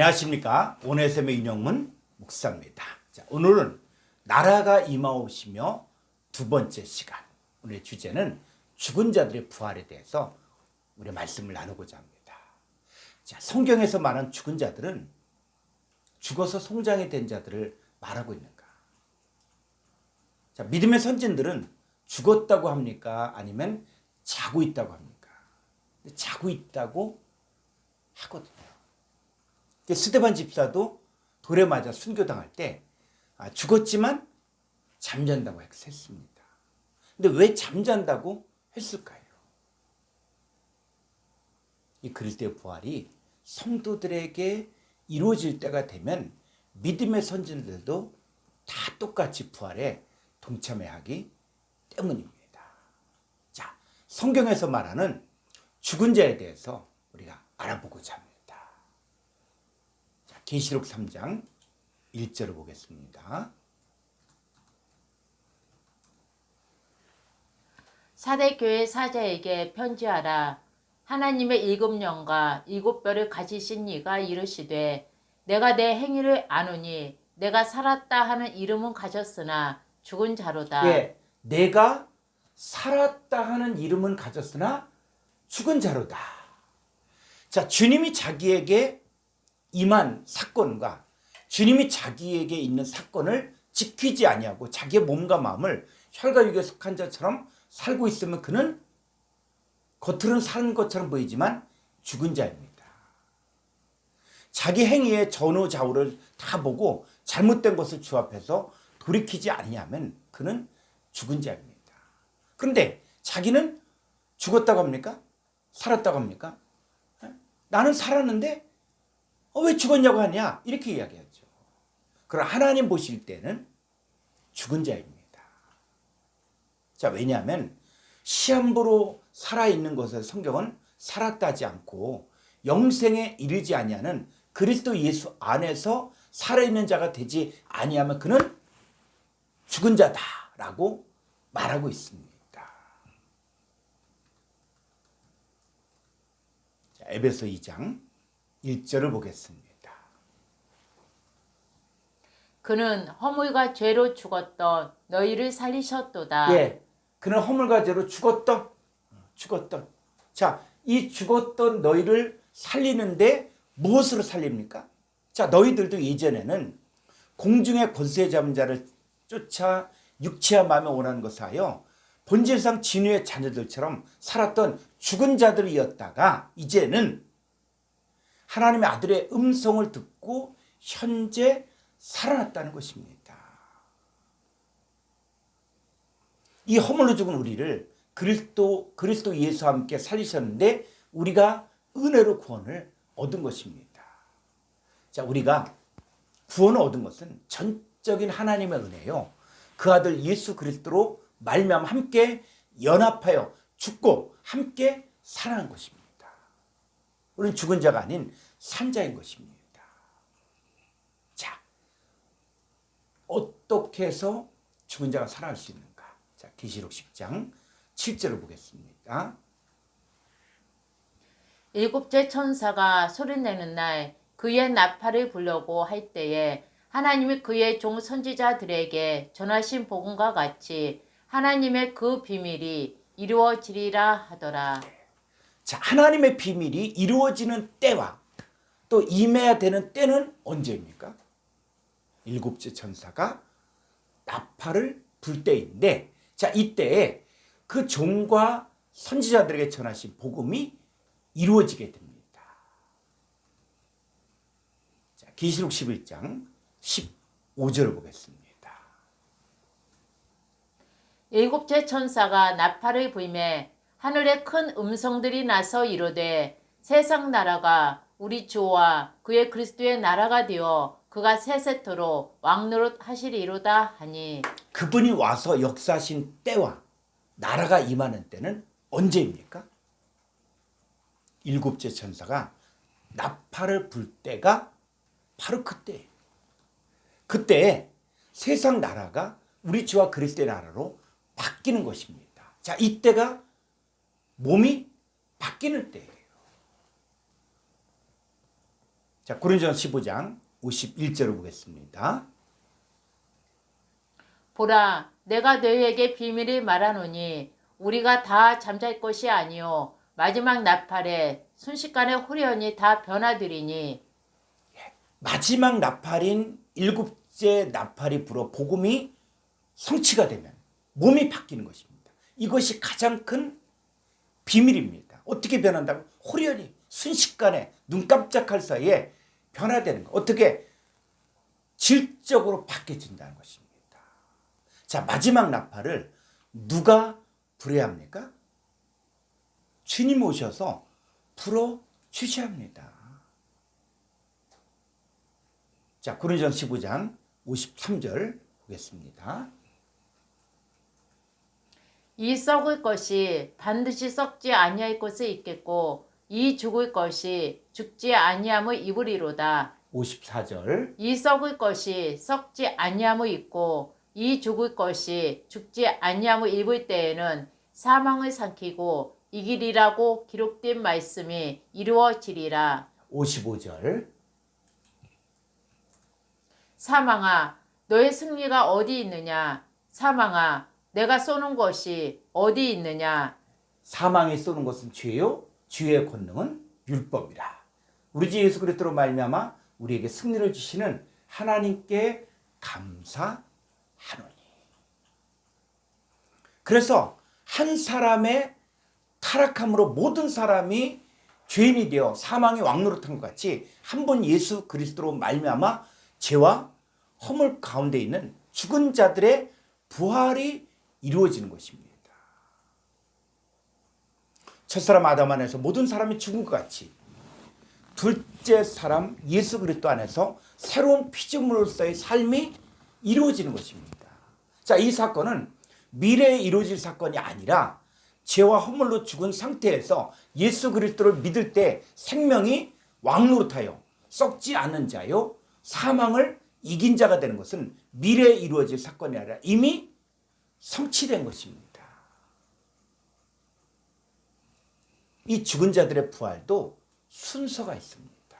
안녕하십니까. 온해샘의 윤영문 목사입니다. 자, 오늘은 나라가 임하오시며 두 번째 시간. 오늘의 주제는 죽은 자들의 부활에 대해서 우리 말씀을 나누고자 합니다. 자, 성경에서 말한 죽은 자들은 죽어서 송장이 된 자들을 말하고 있는가? 자, 믿음의 선진들은 죽었다고 합니까? 아니면 자고 있다고 합니까? 자고 있다고 하거든요. 스데반 집사도 돌에 맞아 순교당할 때 죽었지만 잠잔다고 했습니다. 근데 왜 잠잔다고 했을까요? 이 그리스도의 부활이 성도들에게 이루어질 때가 되면 믿음의 선진들도 다 똑같이 부활에 동참해야 하기 때문입니다. 자, 성경에서 말하는 죽은 자에 대해서 우리가 알아보고자 합니다. 계시록 3장 1절을 보겠습니다. 사대교회 사자에게 편지하라. 하나님의 일곱 영과 일곱 뼈를 가지신 이가 이르시되 내가 내 행위를 아노니 내가 살았다 하는 이름은 가졌으나 죽은 자로다. 예, 내가 살았다 하는 이름은 가졌으나 죽은 자로다. 자, 주님이 자기에게 임한 사건과 주님이 자기에게 있는 사건을 지키지 아니하고 자기의 몸과 마음을 혈과 육에 속한 자처럼 살고 있으면 그는 겉으로는 사는 것처럼 보이지만 죽은 자입니다. 자기 행위의 전후 좌우를 다 보고 잘못된 것을 주합해서 돌이키지 아니하면 그는 죽은 자입니다. 그런데 자기는 죽었다고 합니까? 살았다고 합니까? 나는 살았는데 왜 죽었냐고 하냐? 이렇게 이야기하죠. 그럼 하나님 보실 때는 죽은 자입니다. 자, 왜냐하면 시한부로 살아있는 것을 성경은 살았다 하지 않고 영생에 이르지 아니하는 그리스도 예수 안에서 살아있는 자가 되지 아니하면 그는 죽은 자다라고 말하고 있습니다. 자, 에베소 2장 1절을 보겠습니다. 그는 허물과 죄로 죽었던 너희를 살리셨도다. 예, 그는 허물과 죄로 죽었던. 자, 이 죽었던 너희를 살리는데 무엇으로 살립니까? 자, 너희들도 예전에는 공중의 권세 잡은 자를 쫓아 육체와 마음에 원하는 것을 하여 본질상 진유의 자녀들처럼 살았던 죽은 자들이었다가 이제는 하나님의 아들의 음성을 듣고 현재 살아났다는 것입니다. 이 허물로 죽은 우리를 그리스도 예수와 함께 살리셨는데 우리가 은혜로 구원을 얻은 것입니다. 자, 우리가 구원을 얻은 것은 전적인 하나님의 은혜요. 그 아들 예수 그리스도로 말미암아 함께 연합하여 죽고 함께 살아난 것입니다. 우리는 죽은 자가 아닌 산 자인 것입니다. 자, 어떻게 해서 죽은 자가 살아날 수 있는가? 자, 계시록 10장 7절을 보겠습니다. 일곱째 천사가 소리내는 날 그의 나팔을 불려고 할 때에 하나님이 그의 종 선지자들에게 전하신 복음과 같이 하나님의 그 비밀이 이루어지리라 하더라. 자, 하나님의 비밀이 이루어지는 때와 또 임해야 되는 때는 언제입니까? 일곱째 천사가 나팔을 불 때인데, 자, 이때에 그 종과 선지자들에게 전하신 복음이 이루어지게 됩니다. 자, 계시록 11장 15절을 보겠습니다. 일곱째 천사가 나팔을 불매 하늘에 큰 음성들이 나서 이르되 세상 나라가 우리 주와 그의 그리스도의 나라가 되어 그가 세세토록 왕노릇 하시리로다 하니. 그분이 와서 역사하신 때와 나라가 임하는 때는 언제입니까? 일곱째 천사가 나팔을 불 때가 바로 그때예요. 그때 세상 나라가 우리 주와 그리스도의 나라로 바뀌는 것입니다. 자, 이때가 몸이 바뀌는 때예요. 자, 고린도전서 15장 51절을 보겠습니다. 보라, 내가 너희에게 비밀을 말하노니 우리가 다 잠잘 것이 아니요 마지막 나팔에 순식간에 후련히 다 변화되리니. 마지막 나팔인 일곱째 나팔이 불어 복음이 성취가 되면 몸이 바뀌는 것입니다. 이것이 가장 큰 비밀입니다. 어떻게 변한다고? 호련히 순식간에 눈 깜짝할 사이에 변화되는 것. 어떻게? 질적으로 바뀌어진다는 것입니다. 자, 마지막 나팔을 누가 불어야 합니까? 주님 오셔서 불어 주셔야 합니다. 자, 고린도전서 15장 53절 보겠습니다. 이 썩을 것이 반드시 썩지 아니할 것이 있겠고 이 죽을 것이 죽지 아니함의 이불이로다. 54절. 이 썩을 것이 썩지 아니함의 있고 이 죽을 것이 죽지 아니함의 입을 때에는 사망을 삼키고 이기리라고 기록된 말씀이 이루어지리라. 55절. 사망아, 너의 승리가 어디 있느냐? 사망아, 내가 쏘는 것이 어디 있느냐? 사망이 쏘는 것은 죄요, 죄의 권능은 율법이라. 우리 주 예수 그리스도로 말미암아 우리에게 승리를 주시는 하나님께 감사하노니. 그래서 한 사람의 타락함으로 모든 사람이 죄인이 되어 사망의 왕노릇한 것 같이 한 번 예수 그리스도로 말미암아 죄와 허물 가운데 있는 죽은 자들의 부활이 이루어지는 것입니다. 첫사람 아담 안에서 모든 사람이 죽은 것 같이 둘째 사람 예수 그리스도 안에서 새로운 피조물로서의 삶이 이루어지는 것입니다. 자, 이 사건은 미래에 이루어질 사건이 아니라 죄와 허물로 죽은 상태에서 예수 그리스도를 믿을 때 생명이 왕노릇하여 썩지 않는 자요 사망을 이긴 자가 되는 것은 미래에 이루어질 사건이 아니라 이미 성취된 것입니다. 이 죽은 자들의 부활도 순서가 있습니다.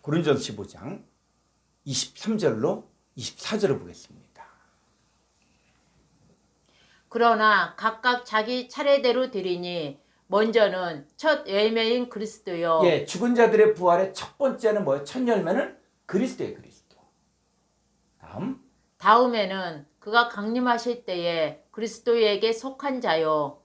고린도전서 15장 23절로 24절을 보겠습니다. 그러나 각각 자기 차례대로 드리니 먼저는 첫 열매인 그리스도요. 예, 죽은 자들의 부활의 첫 번째는 뭐예요? 첫 열매는 그리스도예요, 그리스도. 다음에는 그가 강림하실 때에 그리스도에게 속한 자요.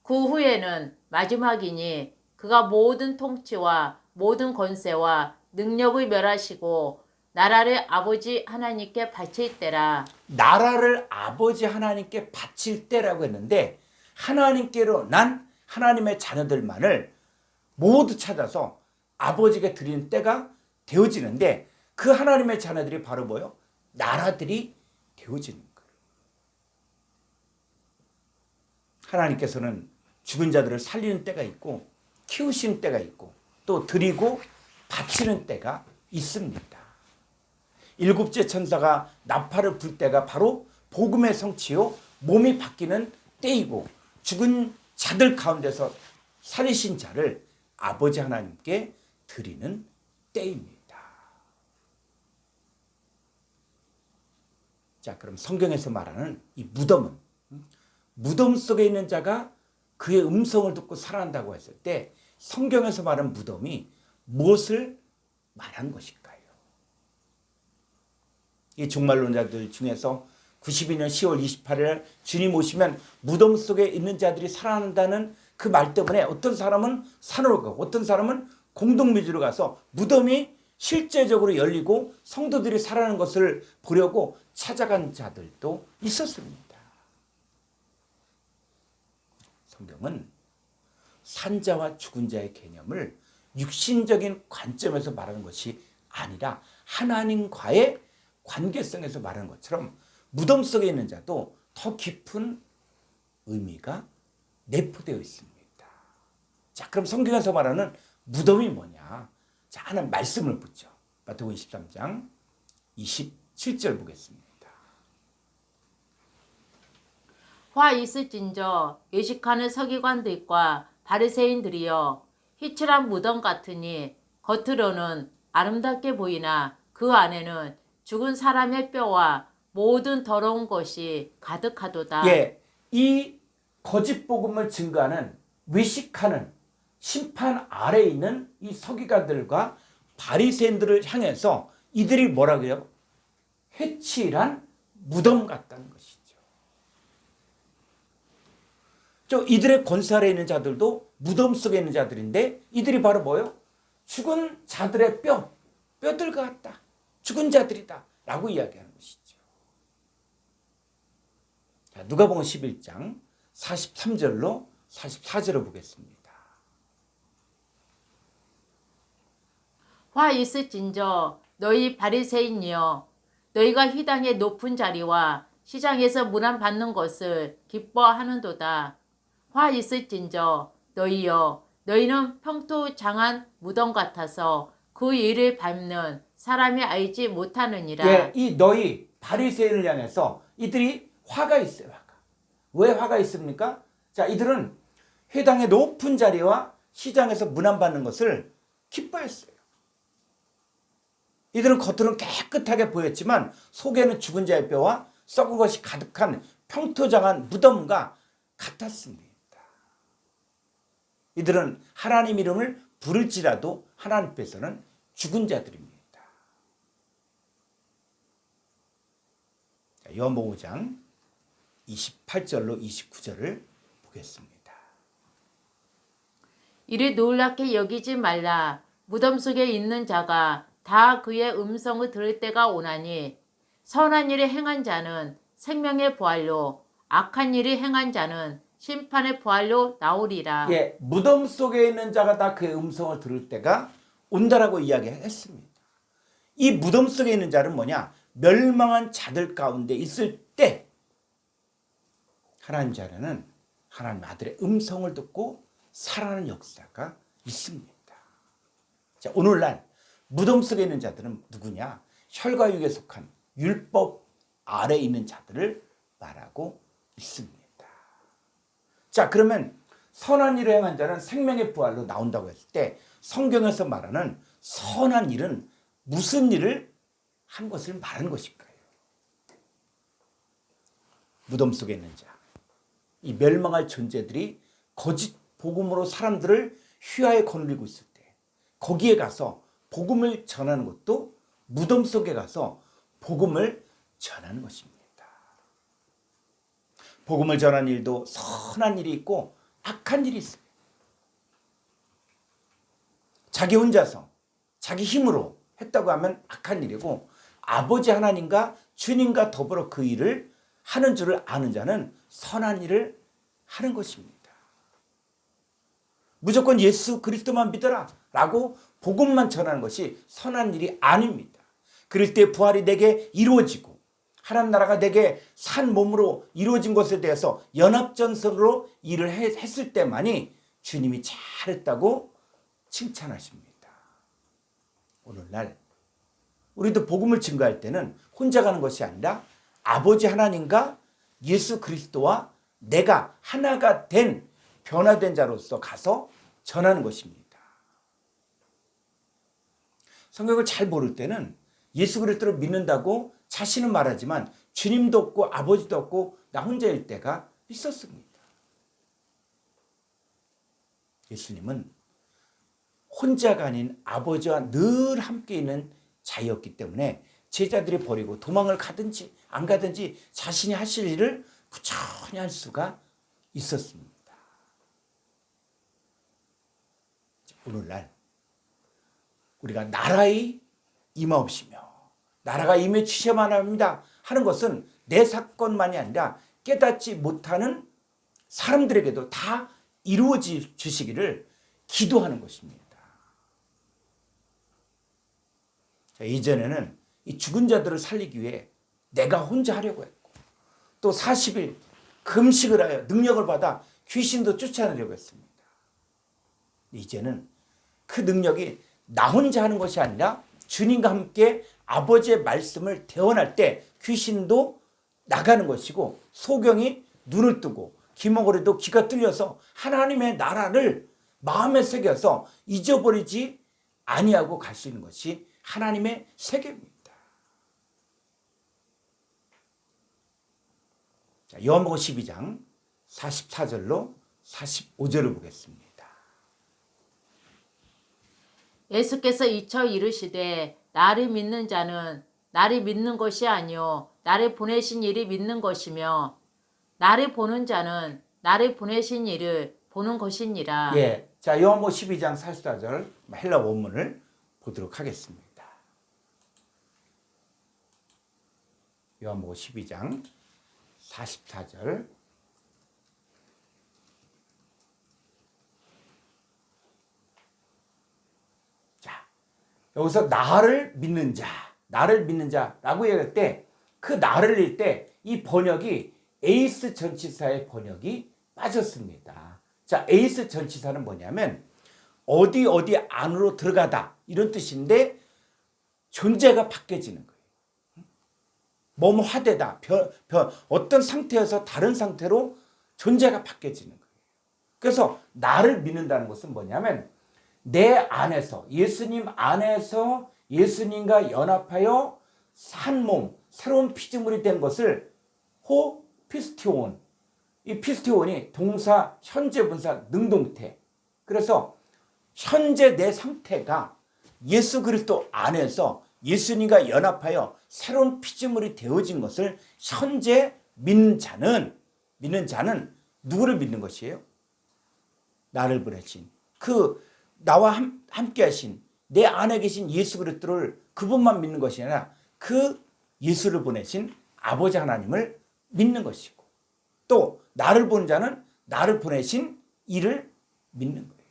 그 후에는 마지막이니 그가 모든 통치와 모든 권세와 능력을 멸하시고 나라를 아버지 하나님께 바칠 때라. 나라를 아버지 하나님께 바칠 때라고 했는데 하나님께로 난 하나님의 자녀들만을 모두 찾아서 아버지께 드리는 때가 되어지는데 그 하나님의 자녀들이 바로 뭐예요? 나라들이 되어지는 거예요. 하나님께서는 죽은 자들을 살리는 때가 있고 키우시는 때가 있고 또 드리고 바치는 때가 있습니다. 일곱째 천사가 나팔을 불 때가 바로 복음의 성취요 몸이 바뀌는 때이고 죽은 자들 가운데서 살리신 자를 아버지 하나님께 드리는 때입니다. 자, 그럼 성경에서 말하는 이 무덤은 무덤 속에 있는 자가 그의 음성을 듣고 살아난다고 했을 때 성경에서 말하는 무덤이 무엇을 말한 것일까요? 이 종말론자들 중에서 92년 10월 28일 주님 오시면 무덤 속에 있는 자들이 살아난다는 그 말 때문에 어떤 사람은 산으로 가고 어떤 사람은 공동묘지로 가서 무덤이 실제적으로 열리고 성도들이 살아나는 것을 보려고 찾아간 자들도 있었습니다. 성경은 산자와 죽은 자의 개념을 육신적인 관점에서 말하는 것이 아니라 하나님과의 관계성에서 말하는 것처럼 무덤 속에 있는 자도 더 깊은 의미가 내포되어 있습니다. 자, 그럼 성경에서 말하는 무덤이 뭐냐? 자, 하나님 말씀을 붙죠. 마태복음 23장 27절 보겠습니다. 화 있을진저 외식하는 서기관들과 바리새인들이여 희칠한 무덤 같으니 겉으로는 아름답게 보이나 그 안에는 죽은 사람의 뼈와 모든 더러운 것이 가득하도다. 예, 이 거짓 복음을 증거하는 외식하는 심판 아래에 있는 이 서기관들과 바리새인들을 향해서 이들이 뭐라고요? 회칠한 무덤 같다는 것이죠. 이들의 권세 아래에 있는 자들도 무덤 속에 있는 자들인데 이들이 바로 뭐예요? 죽은 자들의 뼈들 같다. 죽은 자들이다. 라고 이야기하는 것이죠. 자, 누가복음 11장 43절로 44절을 보겠습니다. 화 있을진저 너희 바리새인이여 너희가 회당의 높은 자리와 시장에서 문안 받는 것을 기뻐하는도다. 화 있을진저 너희여 너희는 평토장한 무덤 같아서 그 일을 밟는 사람이 알지 못하느니라. 예, 이 너희 바리새인을 향해서 이들이 화가 있어요. 화가. 왜 화가 있습니까? 자, 이들은 회당의 높은 자리와 시장에서 문안 받는 것을 기뻐했어요. 이들은 겉으로는 깨끗하게 보였지만 속에는 죽은 자의 뼈와 썩은 것이 가득한 평토장한 무덤과 같았습니다. 이들은 하나님 이름을 부를지라도 하나님께서는 죽은 자들입니다. 요한복음 5장 28절로 29절을 보겠습니다. 이를 놀랍게 여기지 말라. 무덤 속에 있는 자가 다 그의 음성을 들을 때가 오나니 선한 일을 행한 자는 생명의 부활로 악한 일을 행한 자는 심판의 부활로 나오리라. 예, 무덤 속에 있는 자가 다 그의 음성을 들을 때가 온다라고 이야기했습니다. 이 무덤 속에 있는 자는 뭐냐? 멸망한 자들 가운데 있을 때 하나님 자녀는 하나님 아들의 음성을 듣고 살아나는 역사가 있습니다. 자, 오늘날 무덤 속에 있는 자들은 누구냐? 혈과육에 속한 율법 아래에 있는 자들을 말하고 있습니다. 자, 그러면 선한 일을 행한 자는 생명의 부활로 나온다고 했을 때 성경에서 말하는 선한 일은 무슨 일을 한 것을 말하는 것일까요? 무덤 속에 있는 자, 이 멸망할 존재들이 거짓 복음으로 사람들을 휘하에 거느리고 있을 때 거기에 가서 복음을 전하는 것도 무덤 속에 가서 복음을 전하는 것입니다. 복음을 전하는 일도 선한 일이 있고 악한 일이 있습니다. 자기 혼자서 자기 힘으로 했다고 하면 악한 일이고 아버지 하나님과 주님과 더불어 그 일을 하는 줄을 아는 자는 선한 일을 하는 것입니다. 무조건 예수 그리스도만 믿어라 라고 복음만 전하는 것이 선한 일이 아닙니다. 그리스도의 부활이 내게 이루어지고 하나님 나라가 내게 산 몸으로 이루어진 것에 대해서 연합전선으로 일을 했을 때만이 주님이 잘했다고 칭찬하십니다. 오늘날 우리도 복음을 증거할 때는 혼자 가는 것이 아니라 아버지 하나님과 예수 그리스도와 내가 하나가 된 변화된 자로서 가서 전하는 것입니다. 성경을 잘 모를 때는 예수 그리스도를 믿는다고 자신은 말하지만 주님도 없고 아버지도 없고 나 혼자일 때가 있었습니다. 예수님은 혼자가 아닌 아버지와 늘 함께 있는 자였기 때문에 제자들이 버리고 도망을 가든지 안 가든지 자신이 하실 일을 꾸준히 할 수가 있었습니다. 오늘날 우리가 나라의 임하옵시며 나라가 임해 주셔야만 합니다 하는 것은 내 사건만이 아니라 깨닫지 못하는 사람들에게도 다 이루어져 주시기를 기도하는 것입니다. 자, 이전에는 이 죽은 자들을 살리기 위해 내가 혼자 하려고 했고 또 40일 금식을 하여 능력을 받아 귀신도 쫓아내려고 했습니다. 이제는 그 능력이 나 혼자 하는 것이 아니라 주님과 함께 아버지의 말씀을 대언할 때 귀신도 나가는 것이고 소경이 눈을 뜨고 귀머거리도 귀가 뚫려서 하나님의 나라를 마음에 새겨서 잊어버리지 아니하고 갈 수 있는 것이 하나님의 세계입니다. 자, 요한복음 12장 44절로 45절을 보겠습니다. 예수께서 이처 이르시되 나를 믿는 자는 나를 믿는 것이 아니요 나를 보내신 이를 믿는 것이며 나를 보는 자는 나를 보내신 이를 보는 것이니라. 예, 자 요한복음 12장 44절 헬라 원문을 보도록 하겠습니다. 요한복음 12장 44절. 자, 여기서 나를 믿는 자라고 얘기할 때 그 나를 읽을 때 이 번역이 에이스 전치사의 번역이 빠졌습니다. 자, 에이스 전치사는 뭐냐면 어디 안으로 들어가다 이런 뜻인데 존재가 바뀌어지는 거예요. 뭐뭐하되다. 어떤 상태에서 다른 상태로 존재가 바뀌어지는 거예요. 그래서 나를 믿는다는 것은 뭐냐면 내 안에서 예수님 안에서 예수님과 연합하여 산 몸, 새로운 피조물이 된 것을 피스티온. 이 피스티온이 동사, 현재 분사, 능동태. 그래서 현재 내 상태가 예수 그리스도 안에서 예수님과 연합하여 새로운 피조물이 되어진 것을 현재 믿는 자는 누구를 믿는 것이에요? 나를 보내신 나와 함께 하신 내 안에 계신 예수 그리스도를 그분만 믿는 것이 아니라 그 예수를 보내신 아버지 하나님을 믿는 것이고 또 나를 보는 자는 나를 보내신 이를 믿는 거예요.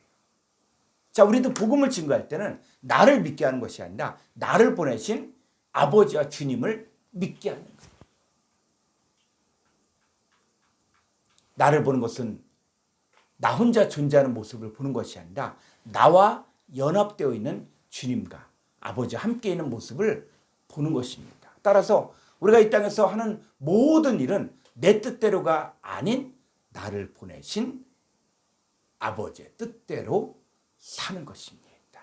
자, 우리도 복음을 증거할 때는 나를 믿게 하는 것이 아니라 나를 보내신 아버지와 주님을 믿게 하는 거예요. 나를 보는 것은 나 혼자 존재하는 모습을 보는 것이 아니라 나와 연합되어 있는 주님과 아버지와 함께 있는 모습을 보는 것입니다. 따라서 우리가 이 땅에서 하는 모든 일은 내 뜻대로가 아닌 나를 보내신 아버지의 뜻대로 사는 것입니다.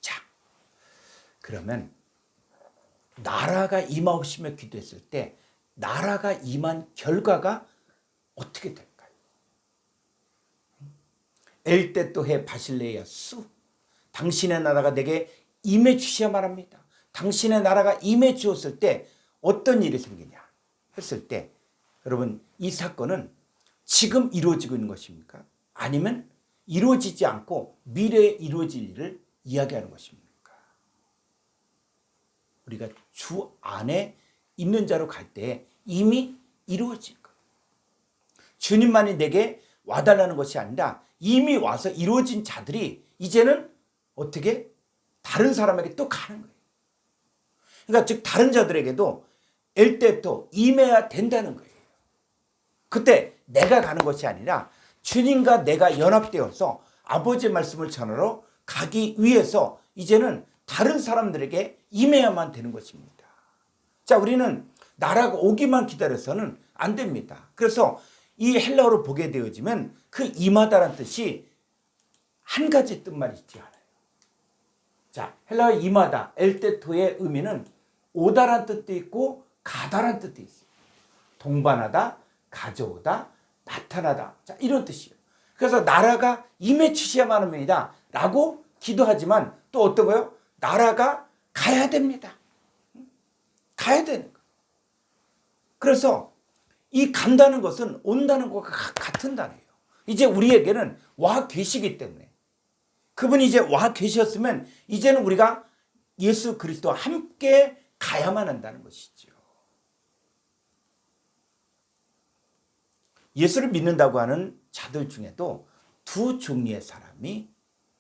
자, 그러면 나라가 임하옵시며 기도했을 때 나라가 임한 결과가 어떻게 될까요? 엘테토헤 바실레야 수, 당신의 나라가 내게 임해 주셔야만 합니다. 당신의 나라가 임해 주었을 때 어떤 일이 생기냐 했을 때 여러분 이 사건은 지금 이루어지고 있는 것입니까? 아니면 이루어지지 않고 미래에 이루어질 일을 이야기하는 것입니까? 우리가 주 안에 있는 자로 갈 때 이미 이루어질 거예요. 주님만이 내게 와달라는 것이 아니라 이미 와서 이루어진 자들이 이제는 어떻게 다른 사람에게 또 가는 거예요. 그러니까 즉 다른 자들에게도 엘테토 임해야 된다는 거예요. 그때 내가 가는 것이 아니라 주님과 내가 연합되어서 아버지의 말씀을 전하러 가기 위해서 이제는 다른 사람들에게 임해야만 되는 것입니다. 자, 우리는 나라가 오기만 기다려서는 안 됩니다. 그래서 이 헬라어로 보게 되어지면 그 임하다라는 뜻이 한 가지 뜻만 있지 않아요. 자, 헬라어 임하다, 엘테토의 의미는 오다란 뜻도 있고 가다란 뜻도 있어요. 동반하다, 가져오다, 나타나다. 자, 이런 뜻이에요. 그래서 나라가 임해 주셔야만 합니다. 라고 기도하지만 또 어떤 거요? 나라가 가야 됩니다. 가야 되는 거예요. 그래서 이 간다는 것은 온다는 것과 같은 단어예요. 이제 우리에게는 와 계시기 때문에 그분이 이제 와 계셨으면 이제는 우리가 예수 그리스도와 함께 가야만 한다는 것이죠. 예수를 믿는다고 하는 자들 중에도 두 종류의 사람이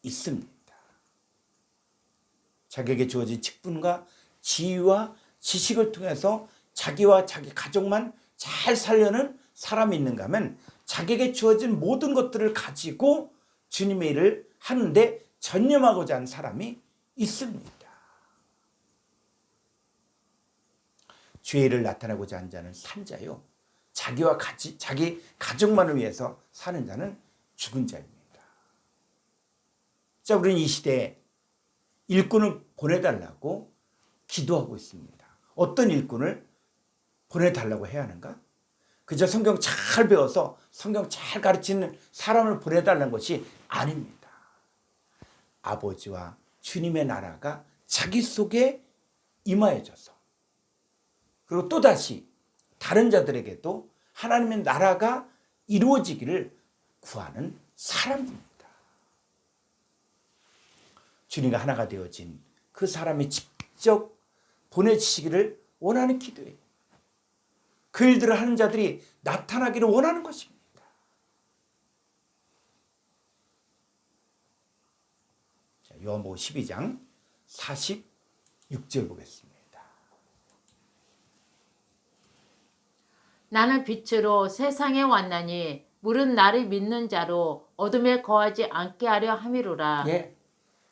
있습니다. 자기에게 주어진 직분과 지위와 지식을 통해서 자기와 자기 가족만 잘 살려는 사람이 있는가 하면 자기에게 주어진 모든 것들을 가지고 주님의 일을 하는데 전념하고자 하는 사람이 있습니다. 주의 일을 나타내고자 하는 자는 산자요, 자기 가족만을 위해서 사는 자는 죽은 자입니다. 자, 우리는 이 시대에 일꾼을 보내달라고 기도하고 있습니다. 어떤 일꾼을 보내달라고 해야 하는가? 그저 성경 잘 배워서 성경 잘 가르치는 사람을 보내달라는 것이 아닙니다. 아버지와 주님의 나라가 자기 속에 임하여져서, 그리고 또다시 다른 자들에게도 하나님의 나라가 이루어지기를 구하는 사람입니다. 주님과 하나가 되어진 그 사람이 직접 보내주시기를 원하는 기도예요. 그 일들을 하는 자들이 나타나기를 원하는 것입니다. 자, 요한복음 12장 46절 보겠습니다. 나는 빛으로 세상에 왔나니 물은 나를 믿는 자로 어둠에 거하지 않게 하려 함이로라. 예.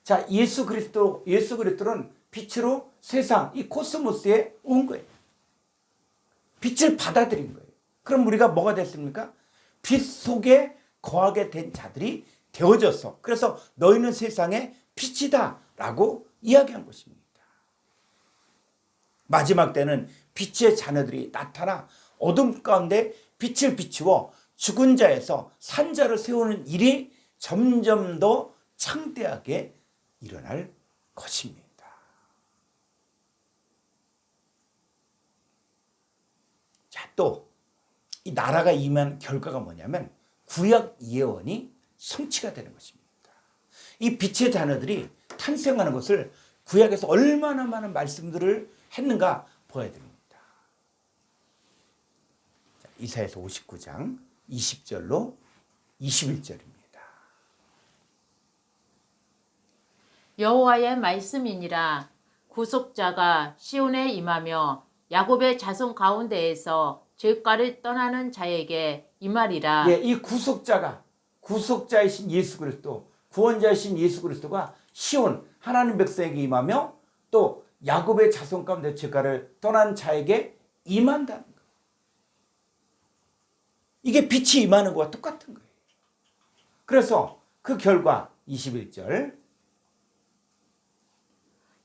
자, 예수 그리스도는 빛으로 세상, 이 코스모스에 온 거예요. 빛을 받아들인 거예요. 그럼 우리가 뭐가 됐습니까? 빛 속에 거하게 된 자들이 되어져서, 그래서 너희는 세상의 빛이다 라고 이야기한 것입니다. 마지막 때는 빛의 자녀들이 나타나 어둠 가운데 빛을 비추어 죽은 자에서 산 자를 세우는 일이 점점 더 창대하게 일어날 것입니다. 자, 또 이 나라가 임한 결과가 뭐냐면 구약 예언이 성취가 되는 것입니다. 이 빛의 자녀들이 탄생하는 것을 구약에서 얼마나 많은 말씀들을 했는가 보아야 됩니다. 자, 이사야서 59장 20절로 21절입니다. 여호와의 말씀이니라. 구속자가 시온에 임하며 야곱의 자손 가운데에서 죄가를 떠나는 자에게 임하리라. 예, 이 구속자이신 예수 그리스도, 구원자이신 예수 그리스도가 시온 하나님 백성에게 임하며 또 야곱의 자손 가운데 죄가를 떠난 자에게 임한다는 거예요. 이게 빛이 임하는 것과 똑같은 거예요. 그래서 그 결과 21절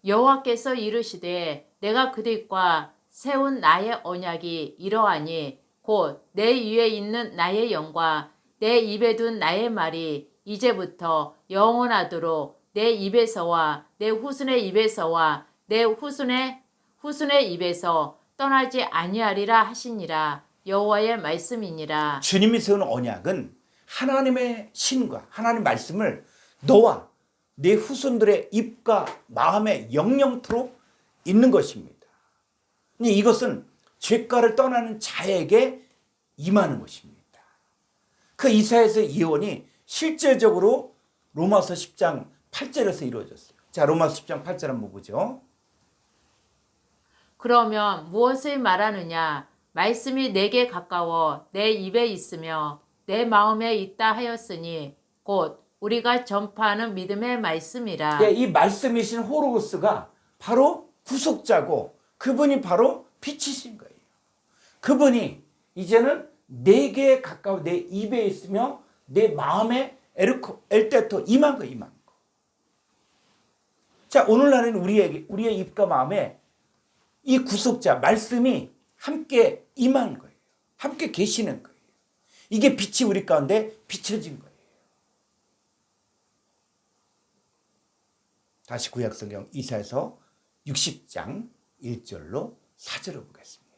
여호와께서 이르시되 내가 그들과 세운 나의 언약이 이러하니 곧 내 위에 있는 나의 영과 내 입에 둔 나의 말이 이제부터 영원하도록 내 입에서와 내 후손의 입에서와 내 후손의 입에서 떠나지 아니하리라 하시니라. 여호와의 말씀이니라. 주님이 세운 언약은 하나님의 신과 하나님 말씀을 너와 내 후손들의 입과 마음에 영영토록 있는 것입니다. 이것은 죄가를 떠나는 자에게 임하는 것입니다. 그 이사야서의 예언이 실제적으로 로마서 10장 8절에서 이루어졌어요. 자, 로마서 10장 8절 한번 보죠. 그러면 무엇을 말하느냐? 말씀이 내게 가까워 내 입에 있으며 내 마음에 있다 하였으니 곧 우리가 전파하는 믿음의 말씀이라. 네, 이 말씀이신 호로고스가 바로 구속자고 그분이 바로 빛이신 거예요. 그분이 이제는 내게 가까워 내 입에 있으며 내 마음에 엘테토 임한 거, 임한 거. 자, 오늘날은 우리의 입과 마음에 이 구속자 말씀이 함께 임한 거예요. 함께 계시는 거예요. 이게 빛이 우리 가운데 비춰진 거예요. 다시 구약성경 이사야서 60장 1절로 4절을 보겠습니다.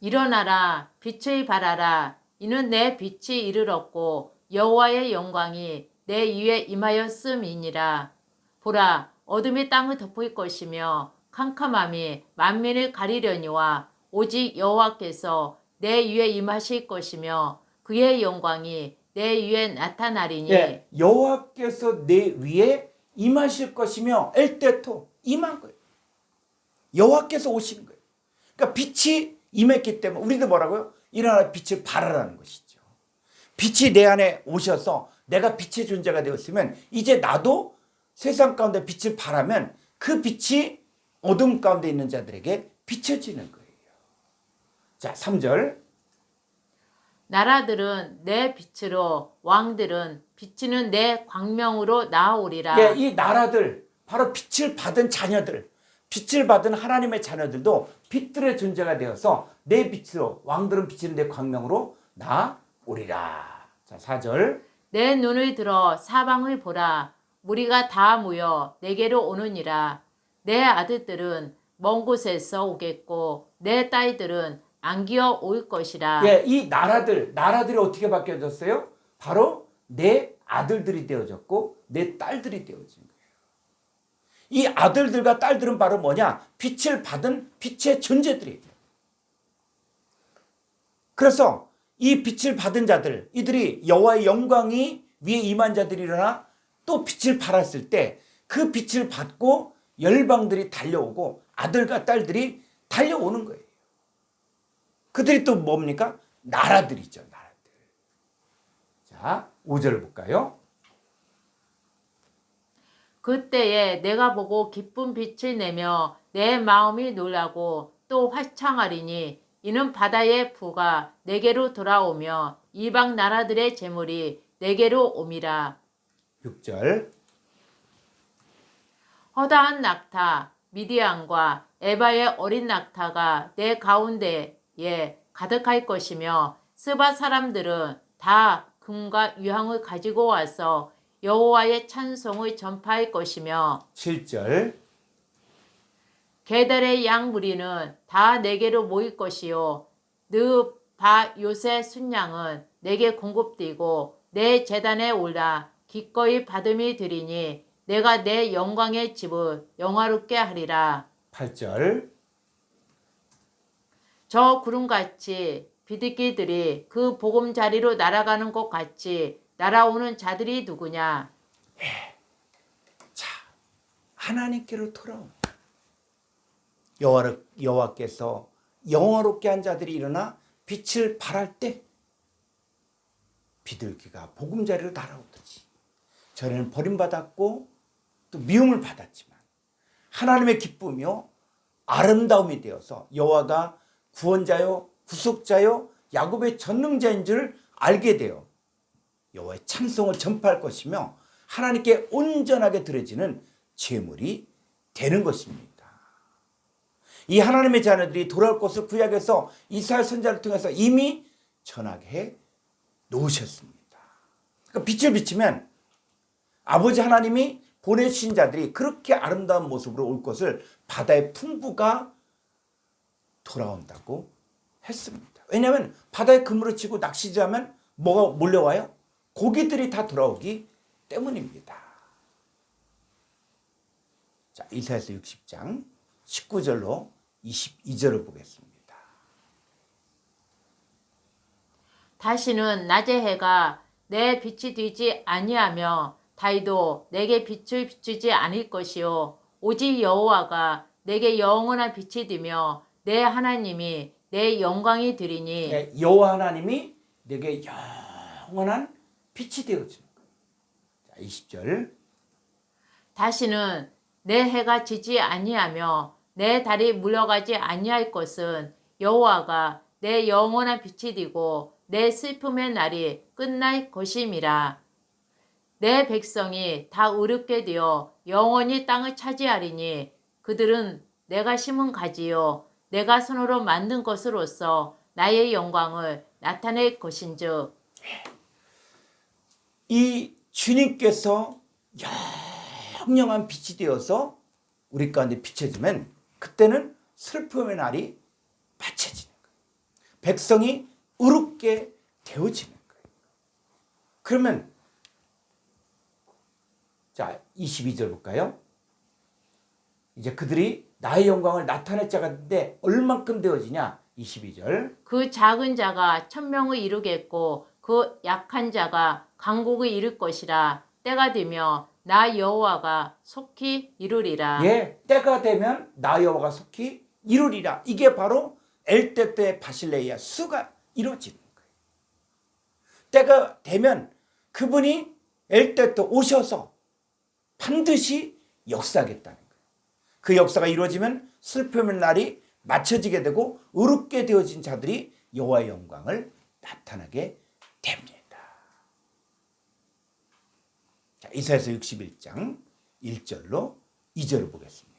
일어나라 빛을 발하라. 이는 내 빛이 이르렀고 여호와의 영광이 내 위에 임하였음이니라. 보라 어둠이 땅을 덮을 것이며 캄캄함이 만민을 가리려니와 오직 여호와께서 내 위에 임하실 것이며 그의 영광이 내 위에 나타나리니. 네, 여호와께서 내 위에 임하실 것이며 엘테토 임한 거예요. 여호와께서 오시는 거예요. 그러니까 빛이 임했기 때문에 우리도 뭐라고요? 일어나 빛을 발하라는 것이죠. 빛이 내 안에 오셔서 내가 빛의 존재가 되었으면 이제 나도 세상 가운데 빛을 발하면 그 빛이 어둠 가운데 있는 자들에게 비춰지는 거예요. 자, 3절. 나라들은 내 빛으로 왕들은 비치는 내 광명으로 나아오리라. 예, 이 나라들 바로 빛을 받은 자녀들, 빛을 받은 하나님의 자녀들도 빛들의 존재가 되어서 내 빛으로 왕들은 비치는 내 광명으로 나아오리라. 자, 4절. 내 눈을 들어 사방을 보라. 무리가 다 모여 내게로 오느니라. 내 아들들은 먼 곳에서 오겠고 내 딸들은 안기어 올 것이라. 예, 이 나라들이 어떻게 바뀌어졌어요? 바로 내 아들들이 되어졌고 내 딸들이 되어진 거예요. 이 아들들과 딸들은 바로 뭐냐? 빛을 받은 빛의 존재들이에요. 그래서 이 빛을 받은 자들, 이들이 여호와의 영광이 위에 임한 자들이러나 또 빛을 발했을 때 그 빛을 받고 열방들이 달려오고 아들과 딸들이 달려오는 거예요. 그들이 또 뭡니까? 나라들이죠. 나라들. 자, 5절 볼까요? 그때에 내가 보고 기쁜 빛을 내며 내 마음이 놀라고 또 화창하리니 이는 바다의 부가 내게로 돌아오며 이방 나라들의 재물이 내게로 옴이라. 6절. 허다한 낙타 미디안과 에바의 어린 낙타가 내 가운데에 가득할 것이며 스바 사람들은 다 금과 유황을 가지고 와서 여호와의 찬송을 전파할 것이며 7절. 게달의 양 무리는 다 내게로 모일 것이요 느바 요새 순양은 내게 공급되고 내 제단에 올라 기꺼이 받음이 되리니 내가 내 영광의 집을 영화롭게 하리라. 8절. 저 구름같이 비둘기들이 그 보금자리로 날아가는 것 같이 날아오는 자들이 누구냐? 자, 하나님께로 돌아옵니다. 여호와께서 영화롭게 한 자들이 일어나 빛을 발할 때 비둘기가 보금자리로 날아오듯이 저는 버림받았고 또 미움을 받았지만 하나님의 기쁨이요 아름다움이 되어서 여호와가 구원자요 구속자요 야곱의 전능자인 줄 알게 되어 여호와의 찬송을 전파할 것이며 하나님께 온전하게 드려지는 제물이 되는 것입니다. 이 하나님의 자녀들이 돌아올 것을 구약에서 이사야 선지자를 통해서 이미 전하게 놓으셨습니다. 그러니까 빛을 비치면 아버지 하나님이 보내신 자들이 그렇게 아름다운 모습으로 올 것을 바다의 풍부가 돌아온다고 했습니다. 왜냐하면 바다에 그물을 치고 낚시하면 뭐가 몰려와요? 고기들이 다 돌아오기 때문입니다. 자, 이사야서 60장 19절로 22절을 보겠습니다. 다시는 낮의 해가 내 빛이 되지 아니하며 달도 내게 빛을 비추지 않을 것이요 오직 여호와가 내게 영원한 빛이 되며 내 하나님이 내 영광이 되리니. 네, 여호와 하나님이 내게 영원한 빛이 되어지는 거예요. 자, 20절. 다시는 내 해가 지지 아니하며 내 달이 물러가지 아니할 것은 여호와가 내 영원한 빛이 되고 내 슬픔의 날이 끝날 것임이라. 내 백성이 다 의롭게 되어 영원히 땅을 차지하리니 그들은 내가 심은 가지요 내가 손으로 만든 것으로서 나의 영광을 나타낼 것인즉. 이 주님께서 영영한 빛이 되어서 우리 가운데 비춰지면 그때는 슬픔의 날이 맞춰지는 거예요. 백성이 의롭게 되어지는 거예요. 그러면 자, 22절 볼까요? 이제 그들이 나의 영광을 나타낼 자가 되는데 얼만큼 되어지냐? 22절. 그 작은 자가 천명을 이루겠고 그 약한 자가 강국을 이룰 것이라. 때가 되며 나 여호와가 속히 이루리라. 예, 때가 되면 나 여호와가 속히 이루리라. 이게 바로 엘대 때 바실레이아 수가 이루어지는 거예요. 때가 되면 그분이 엘대 때 오셔서 반드시 역사하겠다는 거예요. 그 역사가 이루어지면 슬픔의 날이 맞춰지게 되고 의롭게 되어진 자들이 여호와의 영광을 나타나게 됩니다. 자, 이사야서 61장 1절로 2절을 보겠습니다.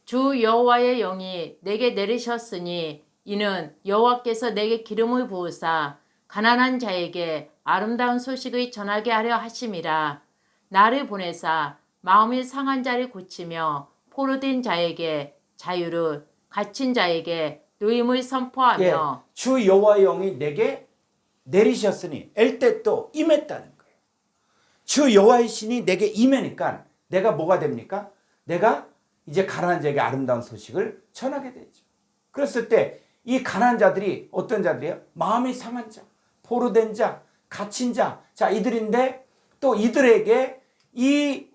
주 여호와의 영이 내게 내리셨으니 이는 여호와께서 내게 기름을 부으사 가난한 자에게 아름다운 소식을 전하게 하려 하심이라. 나를 보내사 마음이 상한 자를 고치며 포로된 자에게 자유를, 갇힌 자에게 노임을 선포하며. 예, 주 여호와의 영이 내게 내리셨으니 엘때또 임했다는 거예요. 주 여호와의 신이 내게 임하니까 내가 뭐가 됩니까? 내가 이제 가난한 자에게 아름다운 소식을 전하게 되죠. 그랬을 때 이 가난한 자들이 어떤 자들이에요? 마음이 상한 자, 포로된 자, 갇힌 자, 자 이들인데 또 이들에게 이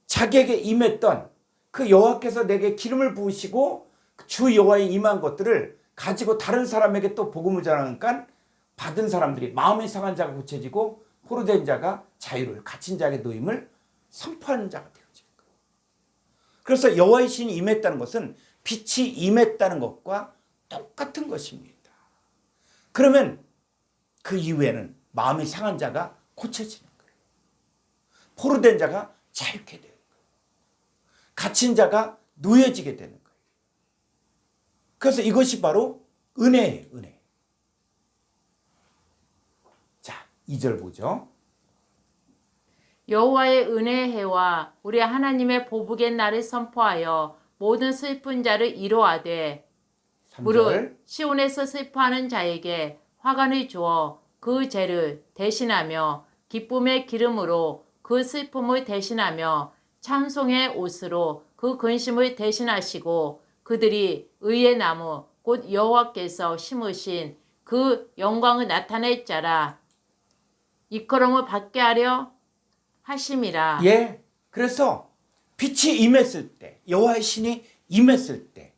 자기에게 임했던 그 여호와께서 내게 기름을 부으시고 주 여호와에 임한 것들을 가지고 다른 사람에게 또 복음을 전하니까 받은 사람들이 마음이 상한 자가 고쳐지고 포로된 자가 자유를, 갇힌 자에게 노임을 선포하는 자가 되어질 거예요. 그래서 여호와의 신이 임했다는 것은 빛이 임했다는 것과 똑같은 것입니다. 그러면 그 이후에는 마음이 상한 자가 고쳐지는 거예요. 포로된 자가 자유케 되는 거예요. 갇힌 자가 놓여지게 되는 거예요. 그래서 이것이 바로 은혜예요. 은혜. 자, 2절 보죠. 여호와의 은혜의 해와 우리 하나님의 보복의 날을 선포하여 모든 슬픈 자를 이로하되 3절. 무릇 시온에서 슬퍼하는 자에게 화관을 주어 그 죄를 대신하며 기쁨의 기름으로 그 슬픔을 대신하며 찬송의 옷으로 그 근심을 대신하시고 그들이 의의 나무 곧 여호와께서 심으신 그 영광을 나타낼 자라 이끌음을 받게 하려 하심이라. 예. 그래서 빛이 임했을 때, 여호와의 신이 임했을 때,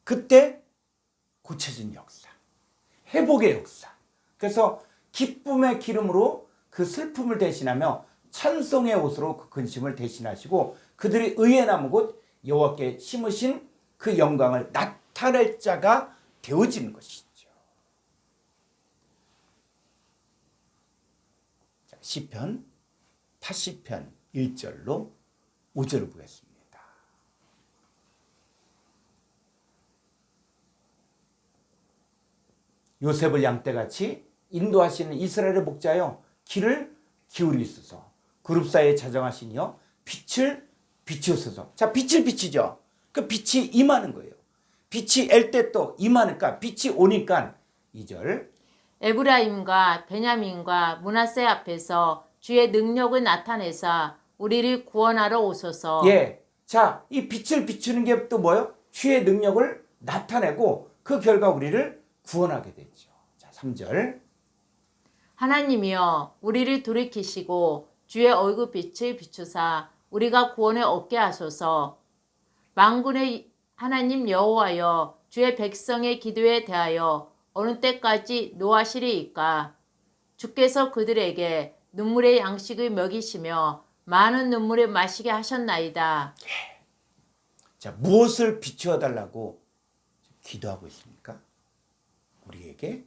그때 고쳐진 역사, 회복의 역사. 그래서 기쁨의 기름으로 그 슬픔을 대신하며 찬송의 옷으로 그 근심을 대신하시고 그들이 의의 나무 곧 여호와께 심으신 그 영광을 나타낼 자가 되어지는 것이죠. 자, 시편 80편 1절로 5절을 보겠습니다. 요셉을 양떼같이 인도하시는 이스라엘의 목자여 길을 기울이소서. 그룹 사이에 자정하시니여 빛을 비추소서. 자, 빛을 비추죠. 그 빛이 임하는 거예요. 빛이 엘때 또 임하니까 빛이 오니까 2절. 에브라임과 베냐민과 므낫세 앞에서 주의 능력을 나타내사 우리를 구원하러 오소서. 예. 자, 이 빛을 비추는 게 또 뭐예요? 주의 능력을 나타내고 그 결과 우리를 구원하게 되죠. 자, 3절. 하나님이여 우리를 돌이키시고 주의 얼굴빛을 비추사 우리가 구원을 얻게 하소서. 만군의 하나님 여호와여 주의 백성의 기도에 대하여 어느 때까지 노하시리이까. 주께서 그들에게 눈물의 양식을 먹이시며 많은 눈물을 마시게 하셨나이다. 자, 무엇을 비추어 달라고 기도하고 있습니까? 우리에게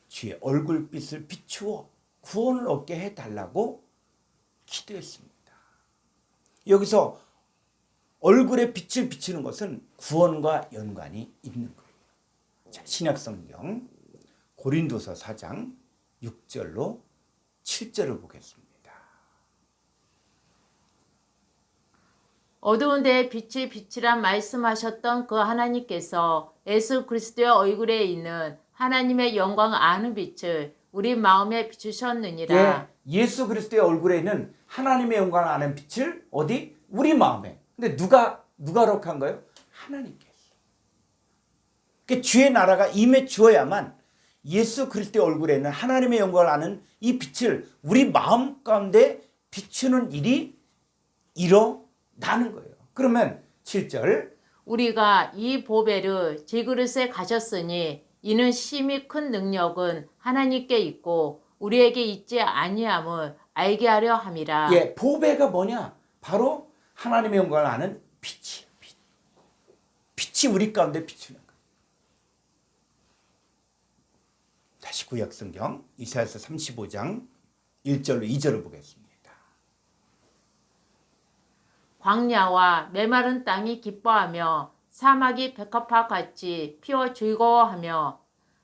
주의 얼굴빛을 비추어 구원을 얻게 해달라고 기도했습니다. 여기서 얼굴에 빛을 비추는 것은 구원과 연관이 있는 거예요. 자, 신약성경 고린도서 4장 6절로 7절을 보겠습니다. 어두운 데에 빛을 비치란 말씀하셨던 그 하나님께서 예수 그리스도의 얼굴에 있는 하나님의 영광을 아는 빛을 우리 마음에 비추셨느니라. 예, 예수 그리스도의 얼굴에 있는 하나님의 영광을 아는 빛을 어디? 우리 마음에. 근데 누가 록한 거예요? 하나님께서. 그러니까 주의 나라가 임해 주어야만 예수 그리스도의 얼굴에 있는 하나님의 영광을 아는 이 빛을 우리 마음 가운데 비추는 일이 일어나는 거예요. 그러면 7절. 우리가 이 보배를 질그릇에 가졌으니 이는 심히 큰 능력은 하나님께 있고 우리에게 있지 아니함을 알게 하려 함이라. 예, 보배가 뭐냐? 바로 하나님의 영광을 아는 빛이에요. 빛이 우리 가운데 비추는 거예요. 다시 구약 성경 이사야서 35장 1절로 2절을 보겠습니다. 광야와 메마른 땅이 기뻐하며 사막이 백합화 같이 피어 즐거워하며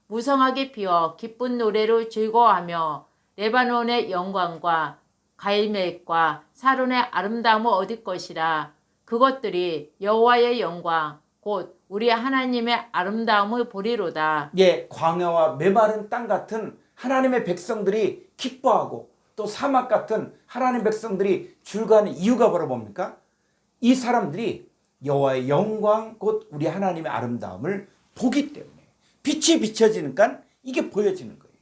무성하게 피어 기쁜 노래로 즐거워하며 레바논의 영광과 갈멜과 사론의 아름다움을 얻을 것이라. 그것들이 여호와의 영광 곧 우리 하나님의 아름다움을 보리로다. 예, 광야와 메마른 땅 같은 하나님의 백성들이 기뻐하고 또 사막 같은 하나님의 백성들이 즐거워하는 이유가 바로 뭡니까? 이 사람들이 여호와의 영광 곧 우리 하나님의 아름다움을 보기 때문에 빛이 비춰지니까 이게 보여지는 거예요.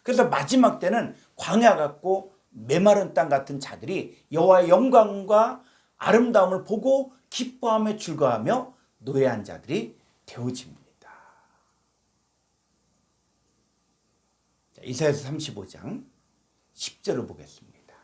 그래서 마지막 때는 광야 같고 메마른 땅 같은 자들이 여호와의 영광과 아름다움을 보고 기뻐하며 즐거워하며 노래한 자들이 되어집니다. 자, 이사야서 35장 10절을 보겠습니다.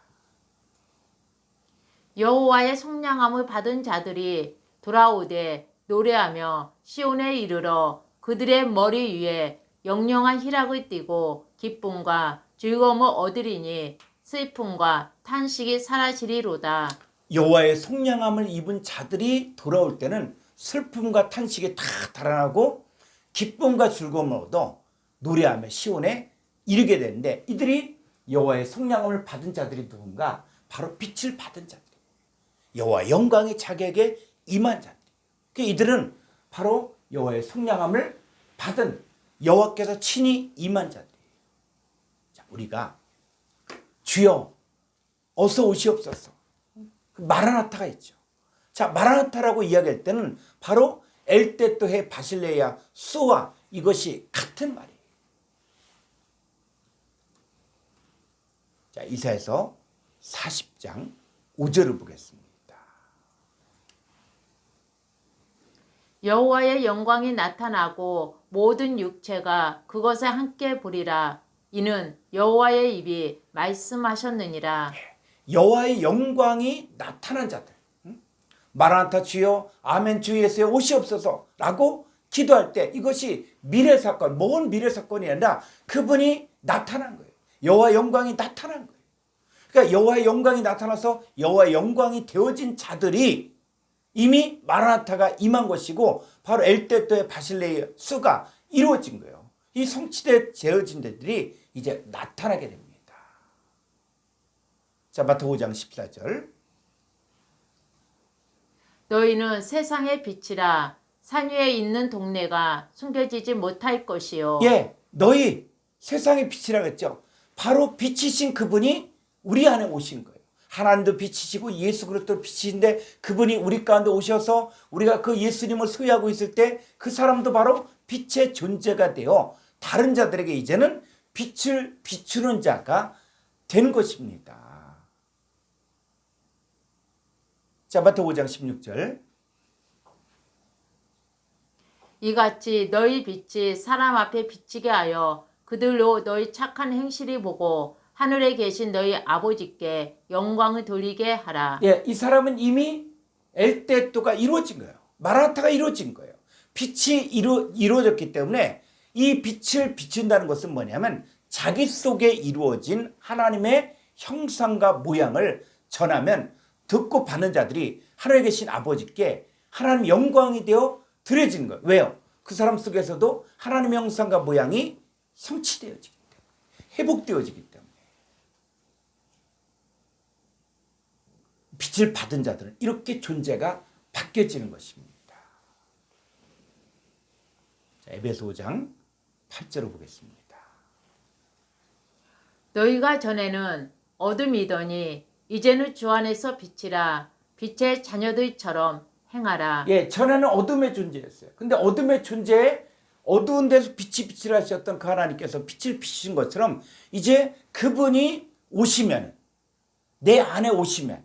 여호와의 속량함을 받은 자들이 돌아오되 노래하며 시온에 이르러 그들의 머리 위에 영영한 희락을 띠고 기쁨과 즐거움을 얻으리니 슬픔과 탄식이 사라지리로다. 여호와의 속량함을 입은 자들이 돌아올 때는 슬픔과 탄식이 다 달아나고 기쁨과 즐거움을 얻어 노래하며 시온에 이르게 되는데, 이들이 여호와의 속량함을 받은 자들이 누군가? 바로 빛을 받은 자들, 여호와의 영광이 자기에게 임한 자들. 이들은 바로 여호와의 속량함을 받은 여호와께서 친히 임한 자들이에요. 자, 우리가 주여 어서 오시옵소서, 마라나타가 있죠. 자, 마라나타라고 이야기할 때는 바로 엘테토해 바실레야 수와 이것이 같은 말이에요. 자, 이사야서 40장 5절을 보겠습니다. 여호와의 영광이 나타나고 모든 육체가 그것에 함께 보리라. 이는 여호와의 입이 말씀하셨느니라. 여호와의 영광이 나타난 자들, 마라나타 주여 아멘 주 예수에 오시옵소서라고 기도할 때 이것이 미래 사건, 먼 미래 사건이 아니라 그분이 나타난 거예요. 여호와의 영광이 나타난 거예요. 그러니까 여호와의 영광이 나타나서 여호와의 영광이 되어진 자들이 이미 마라나타가 임한 것이고 바로 엘테토의 바실레의 수가 이루어진 거예요. 이 성취되어 재어진 데들이 이제 나타나게 됩니다. 자, 마태복음 5장 14절. 너희는 세상의 빛이라. 산 위에 있는 동네가 숨겨지지 못할 것이요. 예, 너희 세상의 빛이라고 했죠. 바로 빛이신 그분이 우리 안에 오신 거예요. 하나님도 빛이시고 예수 그리스도 빛이신데 그분이 우리 가운데 오셔서 우리가 그 예수님을 소유하고 있을 때 그 사람도 바로 빛의 존재가 되어 다른 자들에게 이제는 빛을 비추는 자가 된 것입니다. 자, 마태복음 5장 16절. 이같이 너희 빛이 사람 앞에 비치게 하여 그들로 너희 착한 행실을 보고 하늘에 계신 너희 아버지께 영광을 돌리게 하라. 예, 이 사람은 이미 엘테토가 이루어진 거예요. 마라나타가 이루어진 거예요. 빛이 이루어졌기 때문에 이 빛을 비춘다는 것은 뭐냐면 자기 속에 이루어진 하나님의 형상과 모양을 전하면 듣고 받는 자들이 하늘에 계신 아버지께 하나님 영광이 되어 드려지는 거예요. 왜요? 그 사람 속에서도 하나님의 형상과 모양이 성취되어지기 때문에, 회복되어지기 때문에. 빛을 받은 자들은 이렇게 존재가 바뀌어지는 것입니다. 자, 에베소 5장 8절을 보겠습니다. 너희가 전에는 어둠이더니 이제는 주 안에서 빛이라. 빛의 자녀들처럼 행하라. 예, 전에는 어둠의 존재였어요. 근데 어둠의 존재에 어두운 데서 빛을 하셨던 그 하나님께서 빛을 비추신 것처럼 이제 그분이 오시면, 내 안에 오시면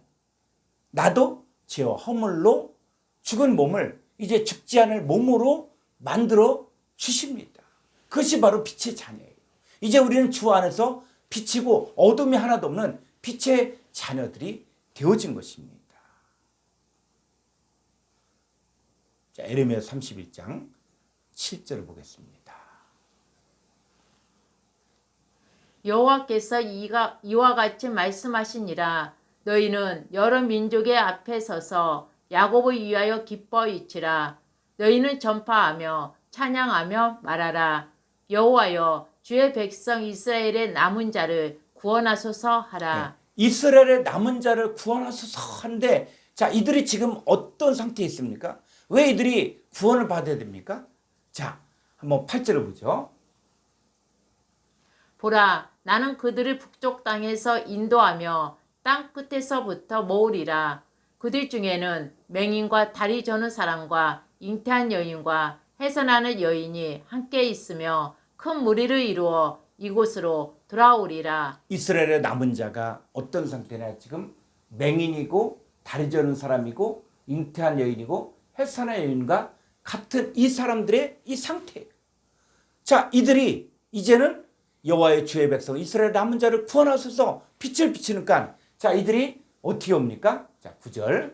나도 죄와 허물로 죽은 몸을 이제 죽지 않을 몸으로 만들어 주십니다. 그것이 바로 빛의 자녀예요. 이제 우리는 주 안에서 빛이고 어둠이 하나도 없는 빛의 자녀들이 되어진 것입니다. 자, 에레미야 31장 7절을 보겠습니다. 여호와께서 이와 같이 말씀하시니라. 너희는 여러 민족의 앞에 서서 야곱을 위하여 기뻐이치라. 너희는 전파하며 찬양하며 말하라. 여호와여, 주의 백성 이스라엘의 남은 자를 구원하소서 하라. 네. 이스라엘의 남은 자를 구원하소서 하는데, 자, 이들이 지금 어떤 상태에 있습니까? 왜 이들이 구원을 받아야 됩니까? 자, 한번 8절을 보죠. 보라, 나는 그들을 북쪽 땅에서 인도하며 땅 끝에서부터 모으리라. 그들 중에는 맹인과 다리 저는 사람과 잉태한 여인과 해산하는 여인이 함께 있으며 큰 무리를 이루어 이곳으로 돌아오리라. 이스라엘의 남은 자가 어떤 상태냐? 지금 맹인이고 다리 저는 사람이고 잉태한 여인이고 해산한 여인과 같은 이 사람들의 이 상태예요. 자, 이들이 이제는 여호와의 주의 백성 이스라엘 남은 자를 구원하소서 빛을 비치니까, 자, 이들이 어떻게 옵니까? 자, 9절.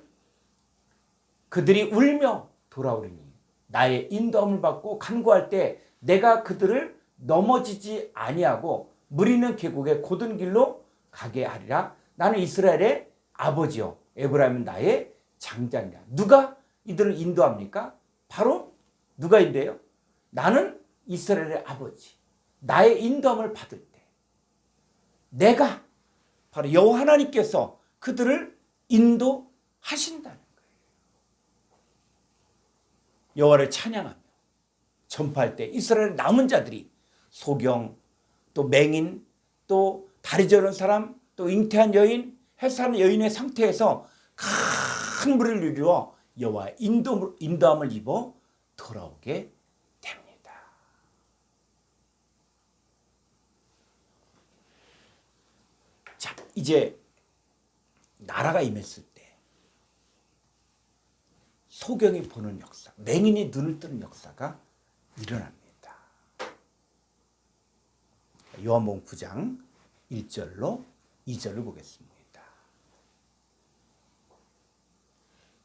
그들이 울며 돌아오리니 나의 인도함을 받고 간구할 때 내가 그들을 넘어지지 아니하고 물 있는 계곡의 곧은 길로 가게 하리라. 나는 이스라엘의 아버지요 에브라임은 나의 장자니라. 누가 이들을 인도합니까? 바로 누가 인도해요? 나는 이스라엘의 아버지. 나의 인도함을 받을 때 내가 바로 여호와 하나님께서 그들을 인도하신다는 거예요. 여호와를 찬양하며 전파할 때 이스라엘 남은 자들이 소경, 또 맹인, 또 다리 저는 사람, 또 잉태한 여인, 해산한 여인의 상태에서 큰 무리를 이루어 여호와의 인도함을 입어 돌아오게 됩니다. 자, 이제 나라가 임했을 때 소경이 보는 역사, 맹인이 눈을 뜨는 역사가 일어납니다. 요한복음 9장 1절로 2절을 보겠습니다.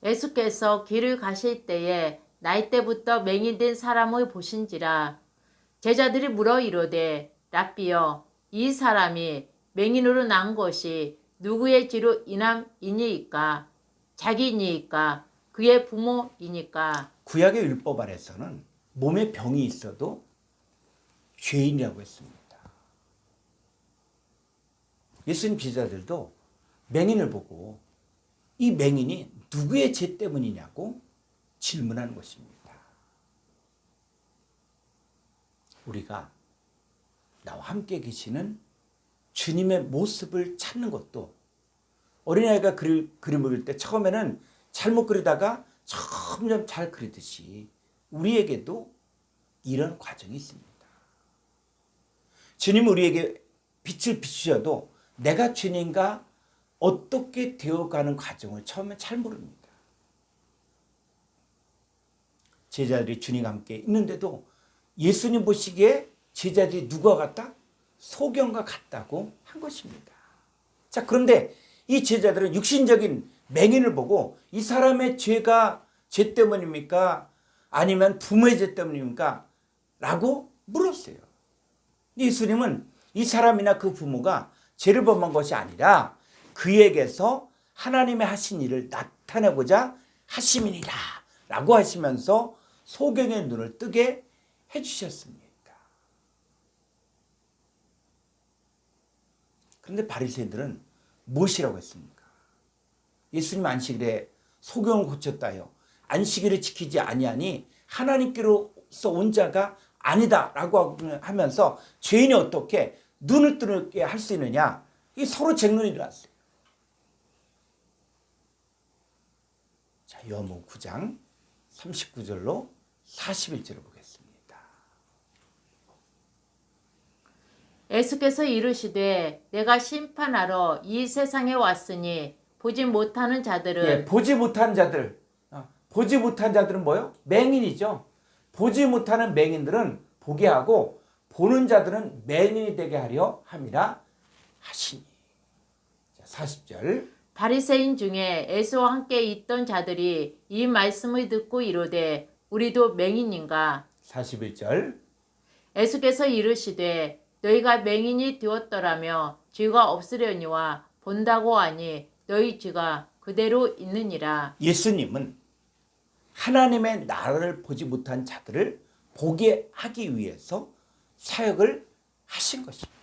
예수께서 길을 가실 때에 나이 때부터 맹인된 사람을 보신지라. 제자들이 물어 이르되 랍비여, 이 사람이 맹인으로 난 것이 누구의 지로 인함이니이까? 자기니이까? 그의 부모이니까? 구약의 율법 아래서는 몸에 병이 있어도 죄인이라고 했습니다. 예수님 제자들도 맹인을 보고 이 맹인이 누구의 죄 때문이냐고 질문하는 것입니다. 우리가 나와 함께 계시는 주님의 모습을 찾는 것도, 어린아이가 그림을 그릴 때 처음에는 잘못 그리다가 점점 잘 그리듯이 우리에게도 이런 과정이 있습니다. 주님은 우리에게 빛을 비추셔도 내가 주님과 어떻게 되어가는 과정을 처음에 잘 모릅니다. 제자들이 주님과 함께 있는데도 예수님 보시기에 제자들이 누가 같다? 소경과 같다고 한 것입니다. 자, 그런데 이 제자들은 육신적인 맹인을 보고 이 사람의 죄가 죄 때문입니까? 아니면 부모의 죄 때문입니까? 라고 물었어요. 예수님은 이 사람이나 그 부모가 죄를 범한 것이 아니라 그에게서 하나님의 하신 일을 나타내고자 하심이니라 라고 하시면서 소경의 눈을 뜨게 해주셨습니다. 그런데 바리새인들은 무엇이라고 했습니까? 예수님 안식일에 소경을 고쳤다요. 안식일을 지키지 아니하니 하나님께로서 온 자가 아니다라고 하면서 죄인이 어떻게 눈을 뜨게 할 수 있느냐? 이 서로 쟁론이 일어났어요. 자, 요한복음 9장 39절로 41절을 보겠습니다. 예수께서 이르시되 내가 심판하러 이 세상에 왔으니 보지 못하는 자들은 예, 보지 못한 자들. 보지 못한 자들은 뭐요? 맹인이죠. 보지 못하는 맹인들은 보게 하고 보는 자들은 맹인이 되게 하려 함이라 하시니. 자, 40절. 바리새인 중에 예수와 함께 있던 자들이 이 말씀을 듣고 이르되 우리도 맹인인가? 41절. 예수께서 이르시되 너희가 맹인이 되었더라며 죄가 없으려니와 본다고 하니 너희 죄가 그대로 있느니라. 예수님은 하나님의 나라를 보지 못한 자들을 보게 하기 위해서 사역을 하신 것입니다.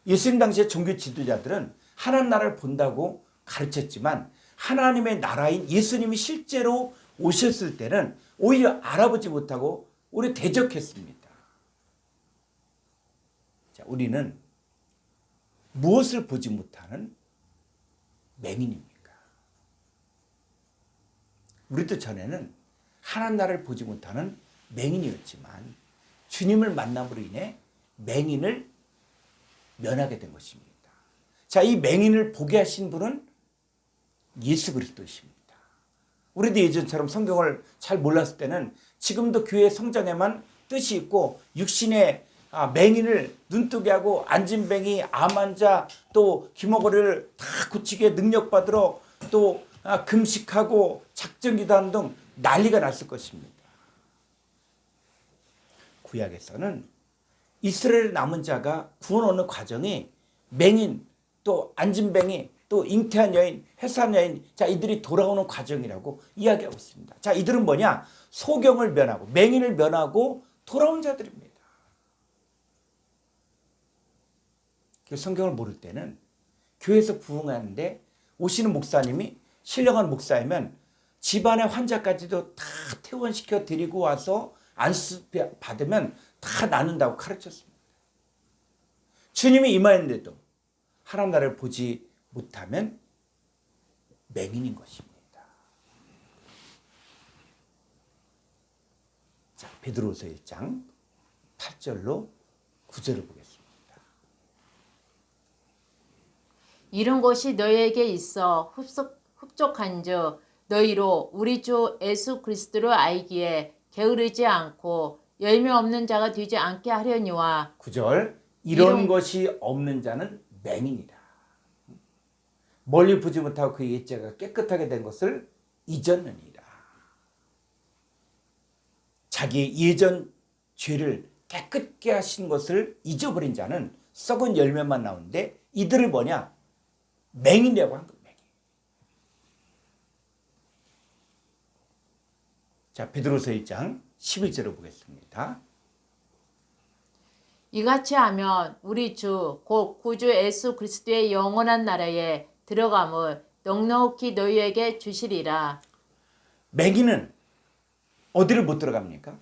예수님 당시의 종교 지도자들은 하나님 나라를 본다고 가르쳤지만 하나님의 나라인 예수님이 실제로 오셨을 때는 오히려 알아보지 못하고 오히려 대적했습니다. 자, 우리는 무엇을 보지 못하는 맹인입니까? 우리도 전에는 하나님 나라를 보지 못하는 맹인이었지만 주님을 만남으로 인해 맹인을 면하게 된 것입니다. 자, 이 맹인을 보게 하신 분은 예수 그리스도이십니다. 우리도 예전처럼 성경을 잘 몰랐을 때는 지금도 교회 성전에만 뜻이 있고 육신의 맹인을 눈뜨게 하고 안진뱅이, 암환자, 또 귀머거리를 다 고치게 능력받으러 또 금식하고 작정기도하는 등 난리가 났을 것입니다. 구약에서는 이스라엘 남은 자가 구원 얻는 과정이 맹인, 또 안진뱅이, 또 잉태한 여인, 해산 여인, 자, 이들이 돌아오는 과정이라고 이야기하고 있습니다. 자, 이들은 뭐냐? 소경을 면하고 맹인을 면하고 돌아온 자들입니다. 성경을 모를 때는 교회에서 부흥하는데 오시는 목사님이 신령한 목사이면 집안의 환자까지도 다 퇴원시켜 드리고 와서 안수 받으면 다 낫는다고 가르쳤습니다. 주님이 임하였는데도 하나님 나라를 보지 못하면 맹인인 것입니다. 자, 베드로서 1장 8절로 9절을 보겠습니다. 이런 것이 너희에게 있어 흡족한즉 너희로 우리 주 예수 그리스도를 알기에 게으르지 않고 열매 없는 자가 되지 않게 하려니와. 9절 이런 것이 없는 자는 맹인이다. 멀리 보지 못하고 그 옛죄가 깨끗하게 된 것을 잊었느니라. 자기 예전 죄를 깨끗게 하신 것을 잊어버린 자는 썩은 열매만 나오는데 이들을 뭐냐? 맹인이라고 한 거예요. 맹인. 자, 베드로서 1장 11절을 보겠습니다. 이같이 하면 우리 주 곧 구주 예수 그리스도의 영원한 나라에 들어감을 넉넉히 너희에게 주시리라. 맹인은 어디를 못 들어갑니까?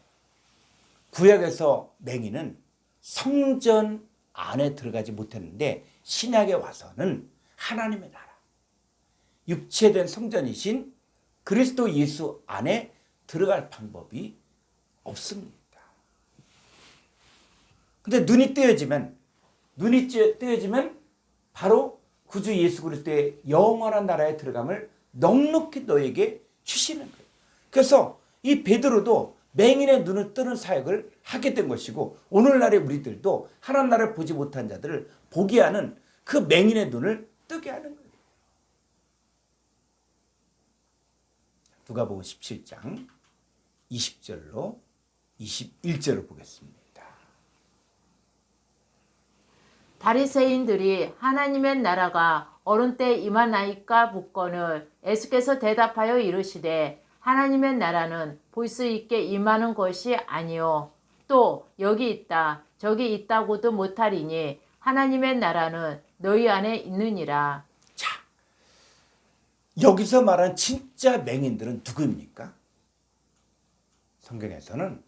구약에서 맹인은 성전 안에 들어가지 못했는데 신약에 와서는 하나님의 나라, 육체된 성전이신 그리스도 예수 안에 들어갈 방법이 없습니다. 근데 눈이 뜨여지면 바로 구주 예수 그리스도의 영원한 나라에 들어감을 넉넉히 너에게 주시는 거예요. 그래서 이 베드로도 맹인의 눈을 뜨는 사역을 하게 된 것이고 오늘날의 우리들도 하나님 나라를 보지 못한 자들을 보게 하는 그 맹인의 눈을 뜨게 하는 거예요. 누가복음 17장 20절로 21절을 보겠습니다. 바리새인들이 하나님의 나라가 어느 때 임하나이까 묻거늘 예수께서 대답하여 이르시되 하나님의 나라는 볼 수 있게 임하는 것이 아니요 또 여기 있다 저기 있다고도 못하리니 하나님의 나라는 너희 안에 있느니라. 자, 여기서 말한 진짜 맹인들은 누구입니까? 성경에서는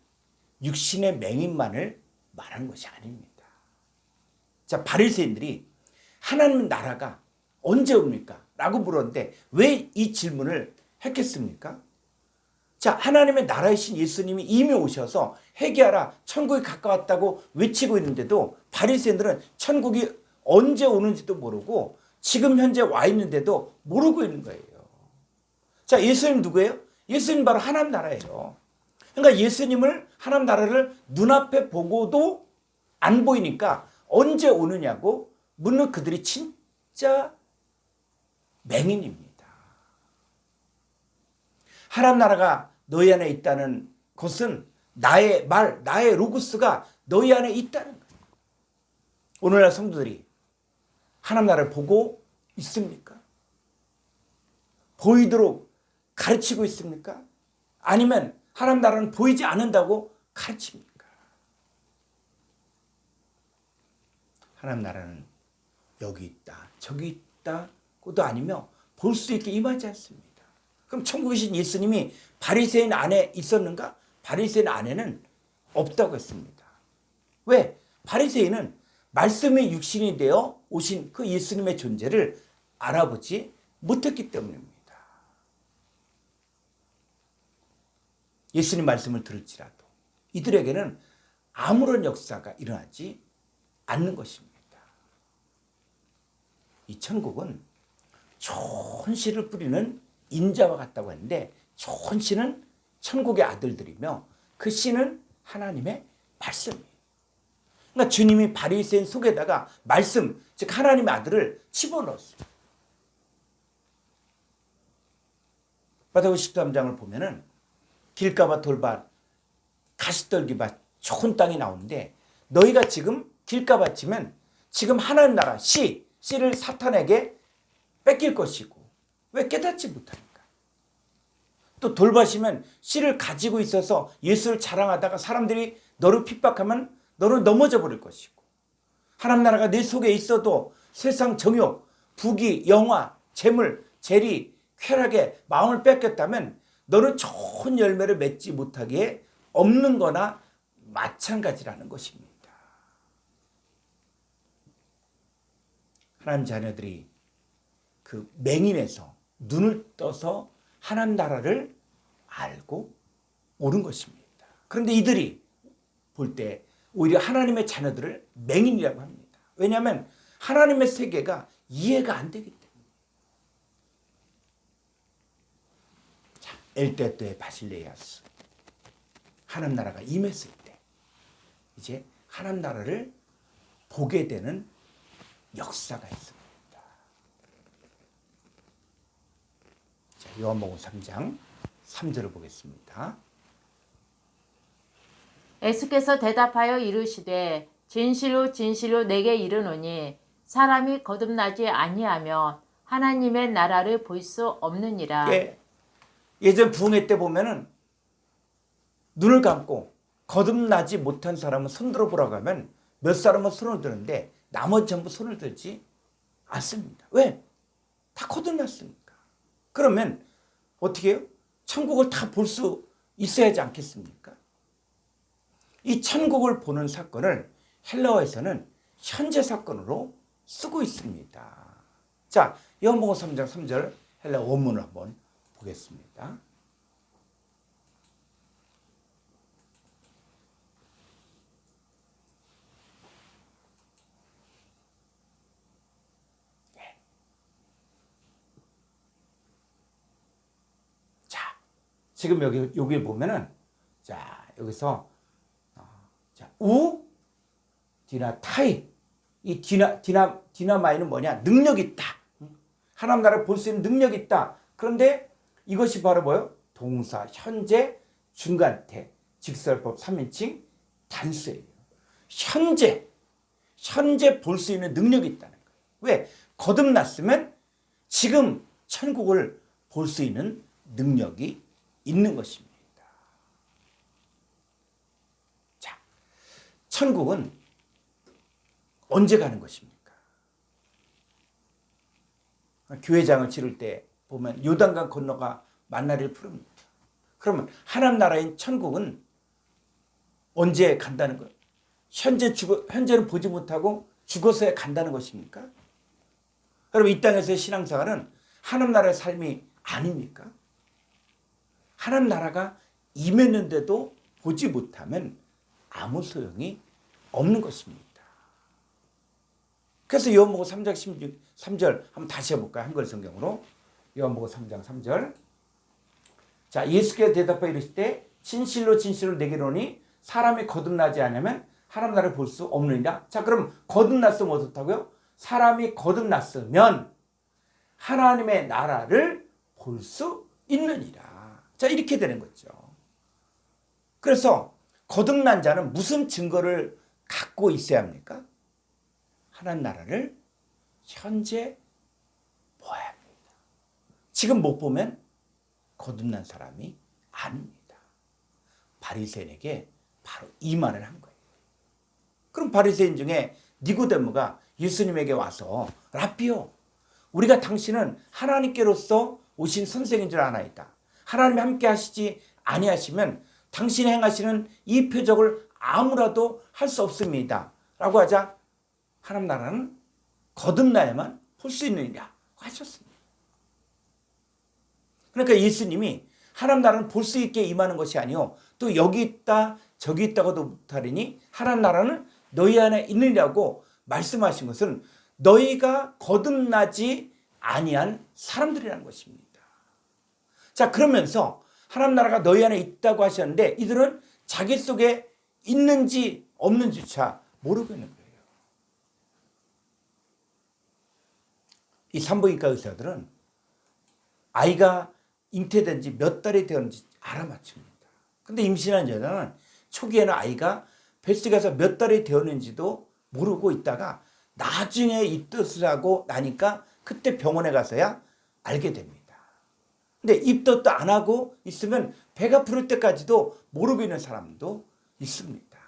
육신의 맹인만을 말한 것이 아닙니다. 자, 바리새인들이 하나님 나라가 언제 옵니까? 라고 물었는데 왜 이 질문을 했겠습니까? 자, 하나님의 나라이신 예수님이 이미 오셔서 회개하라 천국이 가까웠다고 외치고 있는데도 바리새인들은 천국이 언제 오는지도 모르고 지금 현재 와 있는데도 모르고 있는 거예요. 자, 예수님 누구예요? 예수님 바로 하나님 나라예요. 그러니까 예수님을 하나님 나라를 눈앞에 보고도 안 보이니까 언제 오느냐고 묻는 그들이 진짜 맹인입니다. 하나님 나라가 너희 안에 있다는 것은 나의 말, 나의 로고스가 너희 안에 있다는 거예요. 오늘날 성도들이 하나님 나라를 보고 있습니까? 보이도록 가르치고 있습니까? 아니면 하나님 나라는 보이지 않는다고 가르칩니까? 하나님 나라는 여기 있다, 저기 있다고도 아니며 볼 수 있게 임하지 않습니다. 그럼 천국에 계신 예수님이 바리새인 안에 있었는가? 바리새인 안에는 없다고 했습니다. 왜? 바리새인은 말씀의 육신이 되어 오신 그 예수님의 존재를 알아보지 못했기 때문입니다. 예수님 말씀을 들을지라도 이들에게는 아무런 역사가 일어나지 않는 것입니다. 이 천국은 좋은 씨를 뿌리는 인자와 같다고 했는데, 좋은 씨는 천국의 아들들이며 그 씨는 하나님의 말씀이에요. 그러니까 주님이 바리새인 속에다가 말씀, 즉 하나님의 아들을 집어넣었어요. 마태복음 13장을 보면은 길가밭 돌밭 가시떨기밭 좋은 땅이 나오는데, 너희가 지금 길가밭이면 지금 하나님 나라 씨를 사탄에게 뺏길 것이고, 왜 깨닫지 못합니까? 또 돌밭이면 씨를 가지고 있어서 예수를 자랑하다가 사람들이 너를 핍박하면 너는 넘어져 버릴 것이고, 하나님 나라가 내 속에 있어도 세상 정욕, 부귀, 영화, 재물, 재리, 쾌락에 마음을 뺏겼다면 너는 좋은 열매를 맺지 못하기에 없는 거나 마찬가지라는 것입니다. 하나님 자녀들이 그 맹인에서 눈을 떠서 하나님 나라를 알고 오는 것입니다. 그런데 이들이 볼 때 오히려 하나님의 자녀들을 맹인이라고 합니다. 왜냐하면 하나님의 세계가 이해가 안 되기 때문에. 자, 엘대 때의 바실레아스, 하나님 나라가 임했을 때 이제 하나님 나라를 보게 되는 역사가 있습니다. 자, 요한복음 3장 3절을 보겠습니다. 예수께서 대답하여 이르시되 진실로 진실로 내게 이르노니 사람이 거듭나지 아니하면 하나님의 나라를 볼 수 없느니라. 예전 부흥회 때 보면은 눈을 감고 거듭나지 못한 사람은 손 들어보라고 하면 몇 사람은 손을 드는데 나머지 전부 손을 들지 않습니다. 왜? 다 거듭났으니까. 그러면 어떻게 해요? 천국을 다 볼 수 있어야 하지 않겠습니까? 이 천국을 보는 사건을 헬라어에서는 현재 사건으로 쓰고 있습니다. 자, 요한복음 3장 3절 헬라 원문을 한번 보겠습니다. 자, 지금 여기 보면은, 자, 여기서 자, 디나타이, 이 디나마이는 뭐냐? 능력이 있다. 하나님 나라를 볼 수 있는 능력이 있다. 그런데 이것이 바로 뭐예요? 동사, 현재, 중간태, 직설법 3인칭 단수예요. 현재 볼 수 있는 능력이 있다는 거예요. 왜? 거듭났으면 지금 천국을 볼 수 있는 능력이 있는 것입니다. 자, 천국은 언제 가는 것입니까? 교회장을 치를 때 보면 요단강 건너가 만나리를 부릅니다. 그러면 하나님 나라인 천국은 언제 간다는 거예요? 현재는 보지 못하고 죽어서야 간다는 것입니까? 여러분, 이 땅에서의 신앙생활은 하나님 나라의 삶이 아닙니까? 하나님 나라가 임했는데도 보지 못하면 아무 소용이 없는 것입니다. 그래서 요한복음 3장 3절 한번 다시 해볼까요? 한글 성경으로. 요한복음 3장 3절. 자, 예수께서 대답하여 이르시되 진실로 진실로 내게 이르노니 사람이 거듭나지 않으면 하나님 나라를 볼 수 없느니라. 자, 그럼 거듭났으면 어떻다고요? 사람이 거듭났으면 하나님의 나라를 볼 수 있느니라. 자, 이렇게 되는 거죠. 그래서 거듭난 자는 무슨 증거를 갖고 있어야 합니까? 하나님 나라를 현재 보아야 합니다. 지금 못 보면 거듭난 사람이 아닙니다. 바리새인에게 바로 이 말을 한 거예요. 그럼 바리새인 중에 니고데모가 예수님에게 와서 라삐요, 우리가 당신은 하나님께로서 오신 선생인 줄 아나이다. 하나님이 함께 하시지 아니하시면 당신이 행하시는 이 표적을 아무라도 할 수 없습니다. 라고 하자 하나님 나라는 거듭나야만 볼 수 있느니라 하셨습니다. 그러니까 예수님이 하나님 나라는 볼 수 있게 임하는 것이 아니요 또 여기 있다 저기 있다고도 못하리니 하나님 나라는 너희 안에 있느니라고 말씀하신 것은 너희가 거듭나지 아니한 사람들이라는 것입니다. 자, 그러면서 하나님 나라가 너희 안에 있다고 하셨는데 이들은 자기 속에 있는지 없는지조차 모르고 있는 거예요. 이 산부인과 의사들은 아이가 잉태된 지 몇 달이 되었는지 알아맞힙니다. 근데 임신한 여자는 초기에는 아이가 뱃속에서 몇 달이 되었는지도 모르고 있다가 나중에 입덧을 하고 나니까 그때 병원에 가서야 알게 됩니다. 근데 입덧도 안 하고 있으면 배가 부를 때까지도 모르고 있는 사람도 있습니다.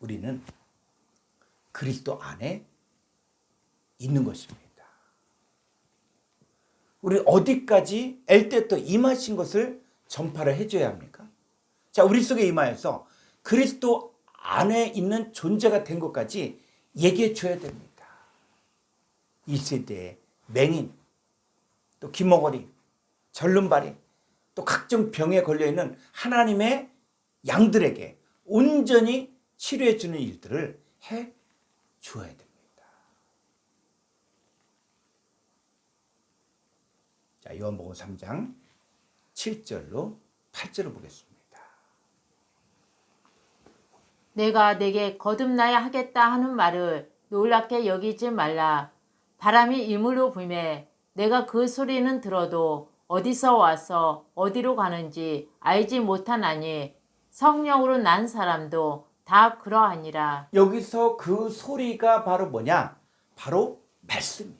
우리는 그리스도 안에 있는 것입니다. 우리 어디까지 엘때또 임하신 것을 전파를 해줘야 합니까? 자, 우리 속에 임하여서 그리스도 안에 있는 존재가 된 것까지 얘기해 줘야 됩니다. 이 세대의 맹인, 또 기머거리, 절름발이, 또 각종 병에 걸려있는 하나님의 양들에게 온전히 치료해 주는 일들을 해 주어야 됩니다. 자, 요한복음 3장 7절로 8절을 보겠습니다. 내가 내게 거듭나야 하겠다 하는 말을 놀랍게 여기지 말라. 바람이 이물로 불매 내가 그 소리는 들어도 어디서 와서 어디로 가는지 알지 못하나니 성령으로 난 사람도 다 그러하니라. 여기서 그 소리가 바로 뭐냐? 바로 말씀이에요.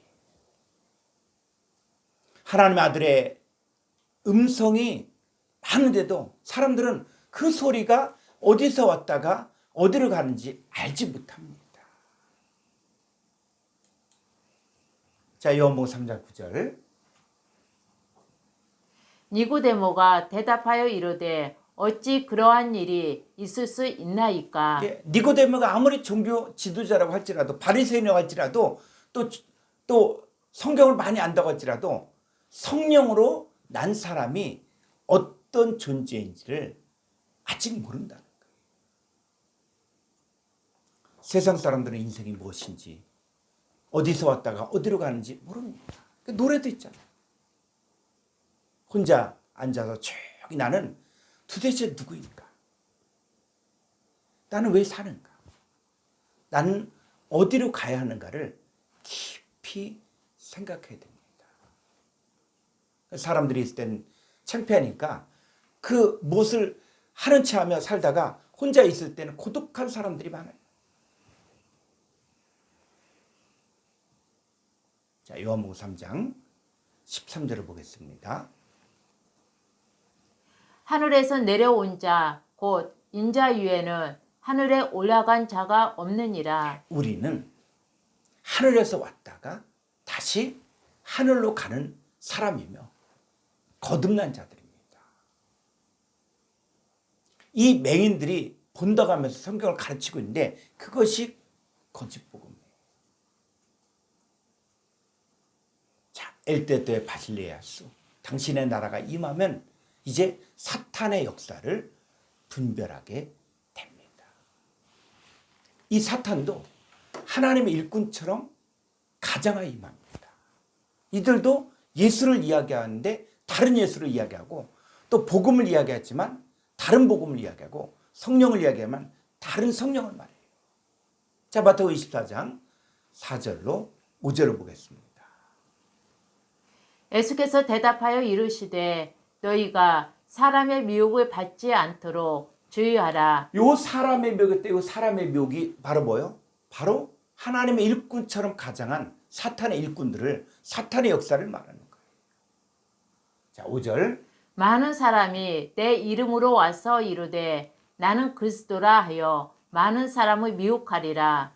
하나님의 아들의 음성이 많은데도 사람들은 그 소리가 어디서 왔다가 어디로 가는지 알지 못합니다. 자, 요한복음 3장 9절. 니고데모가 대답하여 이르되 어찌 그러한 일이 있을 수 있나이까. 니고데모가 아무리 종교 지도자라고 할지라도 바리새인이라고 할지라도 또 성경을 많이 안다고 할지라도 성령으로 난 사람이 어떤 존재인지를 아직 모른다는 거예요. 세상 사람들은 인생이 무엇인지 어디서 왔다가 어디로 가는지 모릅니다. 노래도 있잖아요. 혼자 앉아서 조용히 나는 도대체 누구인가? 나는 왜 사는가? 나는 어디로 가야 하는가를 깊이 생각해야 됩니다. 사람들이 있을 땐 창피하니까 그 무엇을 하는 체 하며 살다가 혼자 있을 때는 고독한 사람들이 많아요. 자, 요한복음 3장 13절을 보겠습니다. 하늘에서 내려온 자 곧 인자 위에는 하늘에 올라간 자가 없느니라. 우리는 하늘에서 왔다가 다시 하늘로 가는 사람이며 거듭난 자들입니다. 이 맹인들이 본다고 하면서 성경을 가르치고 있는데 그것이 거짓복음이에요. 자, 엘때또의 바실레아스, 당신의 나라가 임하면 이제 사탄의 역사를 분별하게 됩니다. 이 사탄도 하나님의 일꾼처럼 가장하에 임합니다. 이들도 예수를 이야기하는데 다른 예수를 이야기하고 또 복음을 이야기하지만 다른 복음을 이야기하고 성령을 이야기하면 다른 성령을 말해요. 자, 마태복음 24장 4절로 5절을 보겠습니다. 예수께서 대답하여 이르시되 너희가 사람의 미혹을 받지 않도록 주의하라. 요 사람의 묘기 때 요 사람의 묘기 바로 뭐요? 바로 하나님의 일꾼처럼 가장한 사탄의 일꾼들을 사탄의 역사를 말하는 거예요. 자, 5절. 많은 사람이 내 이름으로 와서 이르되 나는 그리스도라 하여 많은 사람을 미혹하리라.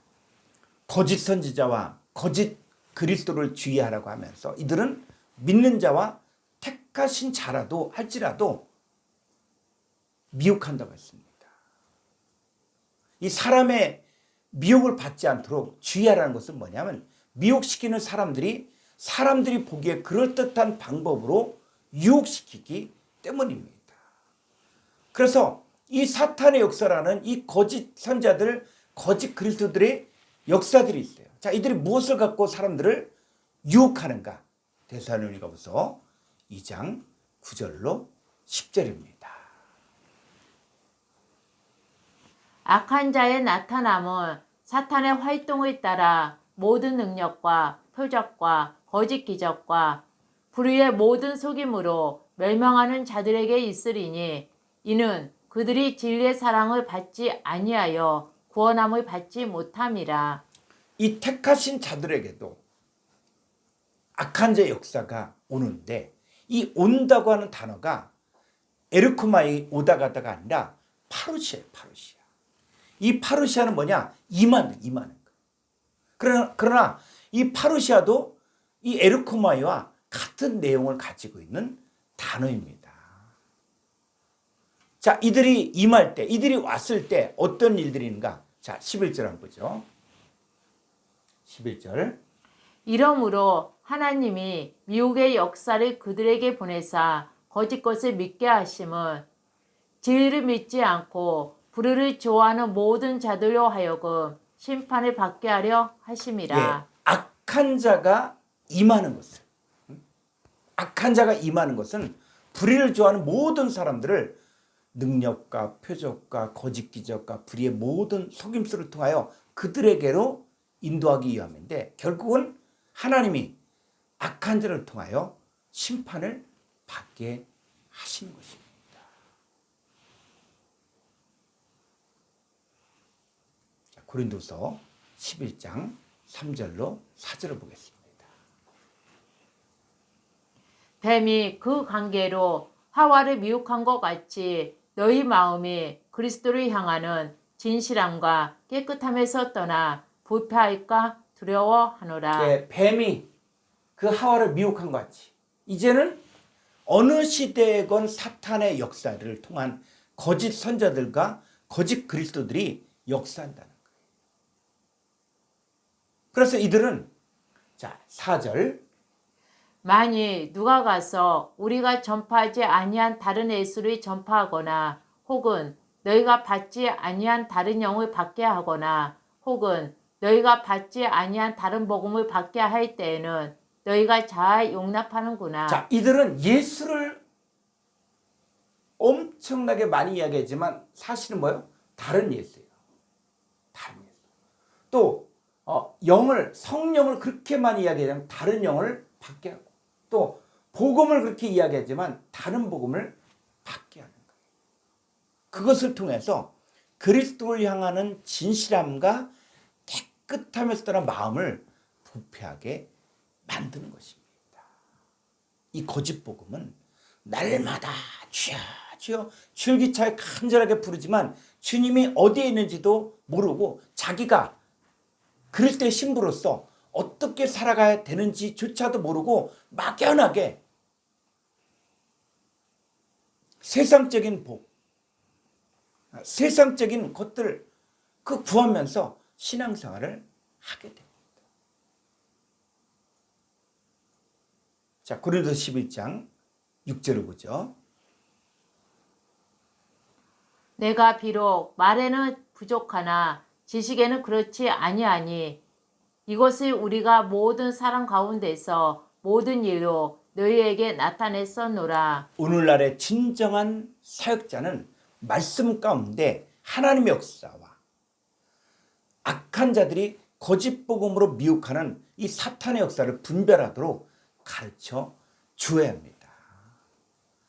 거짓 선지자와 거짓 그리스도를 주의하라고 하면서 이들은 믿는 자와 택하신 자라도 할지라도 미혹한다고 했습니다. 이 사람의 미혹을 받지 않도록 주의하라는 것은 뭐냐면 미혹시키는 사람들이 보기에 그럴듯한 방법으로 유혹시키기 때문입니다. 그래서 이 사탄의 역사라는 이 거짓 선자들, 거짓 그리스도들의 역사들이 있어요. 자, 이들이 무엇을 갖고 사람들을 유혹하는가? 데살로니가후서 2장 9절로 10절입니다. 악한 자의 나타남은 사탄의 활동에 따라 모든 능력과 표적과 거짓 기적과 불의의 모든 속임으로 멸망하는 자들에게 있으리니 이는 그들이 진리의 사랑을 받지 아니하여 구원함을 받지 못함이라. 이 택하신 자들에게도 악한 자의 역사가 오는데 이 온다고 하는 단어가 에르코마이 오다 가다가 아니라 파루시아예요. 파루시아. 이 파루시아는 뭐냐? 임하는 거예요. 그러나 이 파루시아도 이 에르코마이와 같은 내용을 가지고 있는 단어입니다. 자, 이들이 임할 때, 이들이 왔을 때 어떤 일들인가? 자, 11절 한번 보죠. 11절. 이러므로 하나님이 미혹의 역사를 그들에게 보내사 거짓 것을 믿게 하심은 진리를 믿지 않고 불의를 좋아하는 모든 자들로 하여금 심판을 받게 하려 하심이라. 예, 악한 자가 임하는 것은 불의를 좋아하는 모든 사람들을 능력과 표적과 거짓 기적과 불의의 모든 속임수를 통하여 그들에게로 인도하기 위함인데 결국은 하나님이 악한 자를 통하여 심판을 받게 하신 것입니다. 자, 고린도서 11장 3절로 4절을 보겠습니다. 뱀이 그 관계로 하와를 미혹한 것 같이 너희 마음이 그리스도를 향하는 진실함과 깨끗함에서 떠나 부패할까 두려워하노라. 예, 뱀이 그 하와를 미혹한 것 같이 이제는 어느 시대건 사탄의 역사를 통한 거짓 선자들과 거짓 그리스도들이 역사한다는 거예요. 그래서 이들은 자 4절 만일 누가 가서 우리가 전파하지 아니한 다른 예수를 전파하거나 혹은 너희가 받지 아니한 다른 영을 받게 하거나 혹은 너희가 받지 아니한 다른 복음을 받게 할 때에는 너희가 잘 용납하는구나. 자, 이들은 예수를 엄청나게 많이 이야기하지만 사실은 뭐예요? 다른 예수예요. 다른 예수. 또 성령을 그렇게 많이 이야기하면 다른 영을 받게 하고 또 복음을 그렇게 이야기하지만 다른 복음을 받게 하는 거예요. 그것을 통해서 그리스도를 향하는 진실함과 깨끗함에서 떠난 마음을 부패하게 만드는 것입니다. 이 거짓 복음은 날마다 주여 주여 줄기차게 간절하게 부르지만 주님이 어디에 있는지도 모르고 자기가 그리스도의 신부로서 어떻게 살아가야 되는지조차도 모르고 막연하게 세상적인 복, 세상적인 것들을 구하면서 신앙생활을 하게 됩니다. 자, 고린도서 11장 6절을 보죠. 내가 비록 말에는 부족하나 지식에는 그렇지 아니하니 이것을 우리가 모든 사람 가운데서 모든 일로 너희에게 나타냈었노라. 오늘날의 진정한 사역자는 말씀 가운데 하나님의 역사와 악한 자들이 거짓 복음으로 미혹하는 이 사탄의 역사를 분별하도록 가르쳐 주어야 합니다.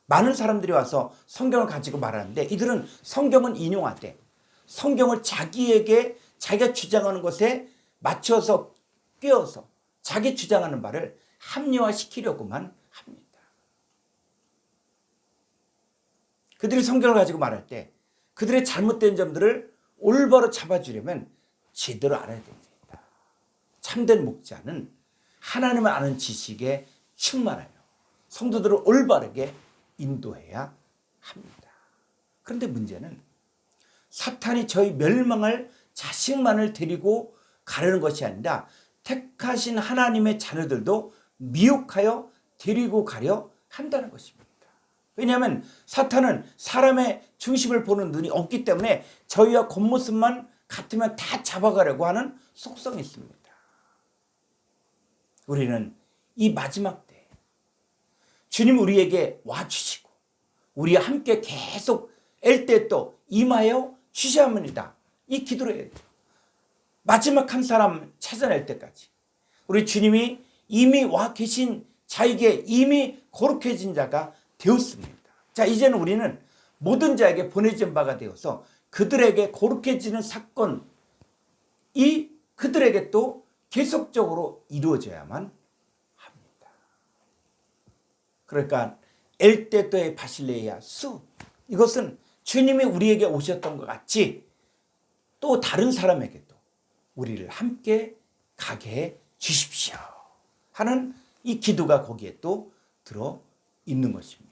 많은 사람들이 와서 성경을 가지고 말하는데 이들은 성경은 인용하되 성경을 자기가 주장하는 것에 맞춰서 끼워서 자기 주장하는 바를 합리화시키려고만 합니다. 그들이 성경을 가지고 말할 때 그들의 잘못된 점들을 올바로 잡아주려면 제대로 알아야 됩니다. 참된 목자는 하나님을 아는 지식에 충만하여 성도들을 올바르게 인도해야 합니다. 그런데 문제는 사탄이 저희 멸망할 자식만을 데리고 가려는 것이 아니라 택하신 하나님의 자녀들도 미혹하여 데리고 가려 한다는 것입니다. 왜냐하면 사탄은 사람의 중심을 보는 눈이 없기 때문에 저희와 겉모습만 같으면 다 잡아가려고 하는 속성이 있습니다. 우리는 이 마지막 때 주님 우리에게 와주시고 우리와 함께 계속 엘때 또 임하여 주셔야 합니다. 이 기도를 해야 돼요. 마지막 한 사람 찾아낼 때까지 우리 주님이 이미 와 계신 자에게 이미 거룩해진 자가 되었습니다. 자, 이제는 우리는 모든 자에게 보내진 바가 되어서 그들에게 거룩해지는 사건이 그들에게 또 계속적으로 이루어져야만 합니다. 그러니까 엘테도의 바실레이아 수, 이것은 주님이 우리에게 오셨던 것 같이 또 다른 사람에게도 우리를 함께 가게 해 주십시오 하는 이 기도가 거기에 또 들어 있는 것입니다.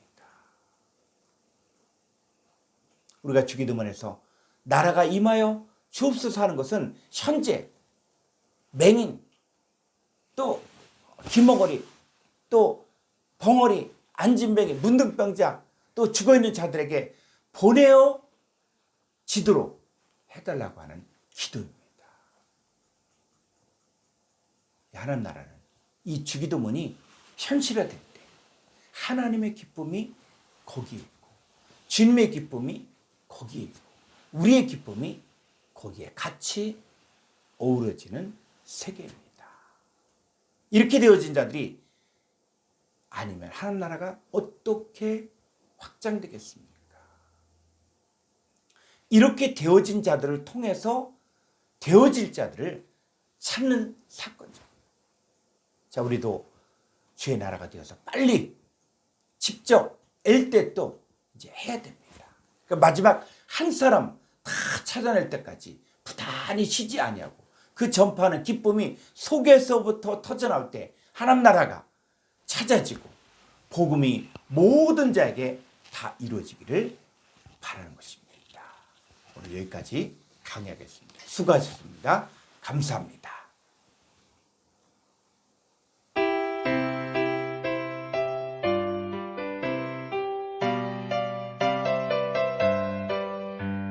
우리가 주기도문에서 나라가 임하여 주옵소서 하는 것은 현재 맹인, 또 기머거리, 또 벙어리, 안진뱅이, 문둥병자, 또 죽어있는 자들에게 보내어 지도록 해달라고 하는 기도입니다. 하나님 나라는 이 주기도문이 현실화될 때 하나님의 기쁨이 거기에 있고 주님의 기쁨이 거기에 있고 우리의 기쁨이 거기에 같이 어우러지는 세계입니다. 이렇게 되어진 자들이 아니면 하나님 나라가 어떻게 확장되겠습니까? 이렇게 되어진 자들을 통해서 되어질 자들을 찾는 사건이죠. 자, 우리도 주의 나라가 되어서 빨리 직접 엘때 또 이제 해야 됩니다. 그러니까 마지막 한 사람 다 찾아낼 때까지 부단히 쉬지 아니하고 그 전파하는 기쁨이 속에서부터 터져나올 때 하나님 나라가 찾아지고 복음이 모든 자에게 다 이루어지기를 바라는 것입니다. 오늘 여기까지 강의하겠습니다. 수고하셨습니다. 감사합니다.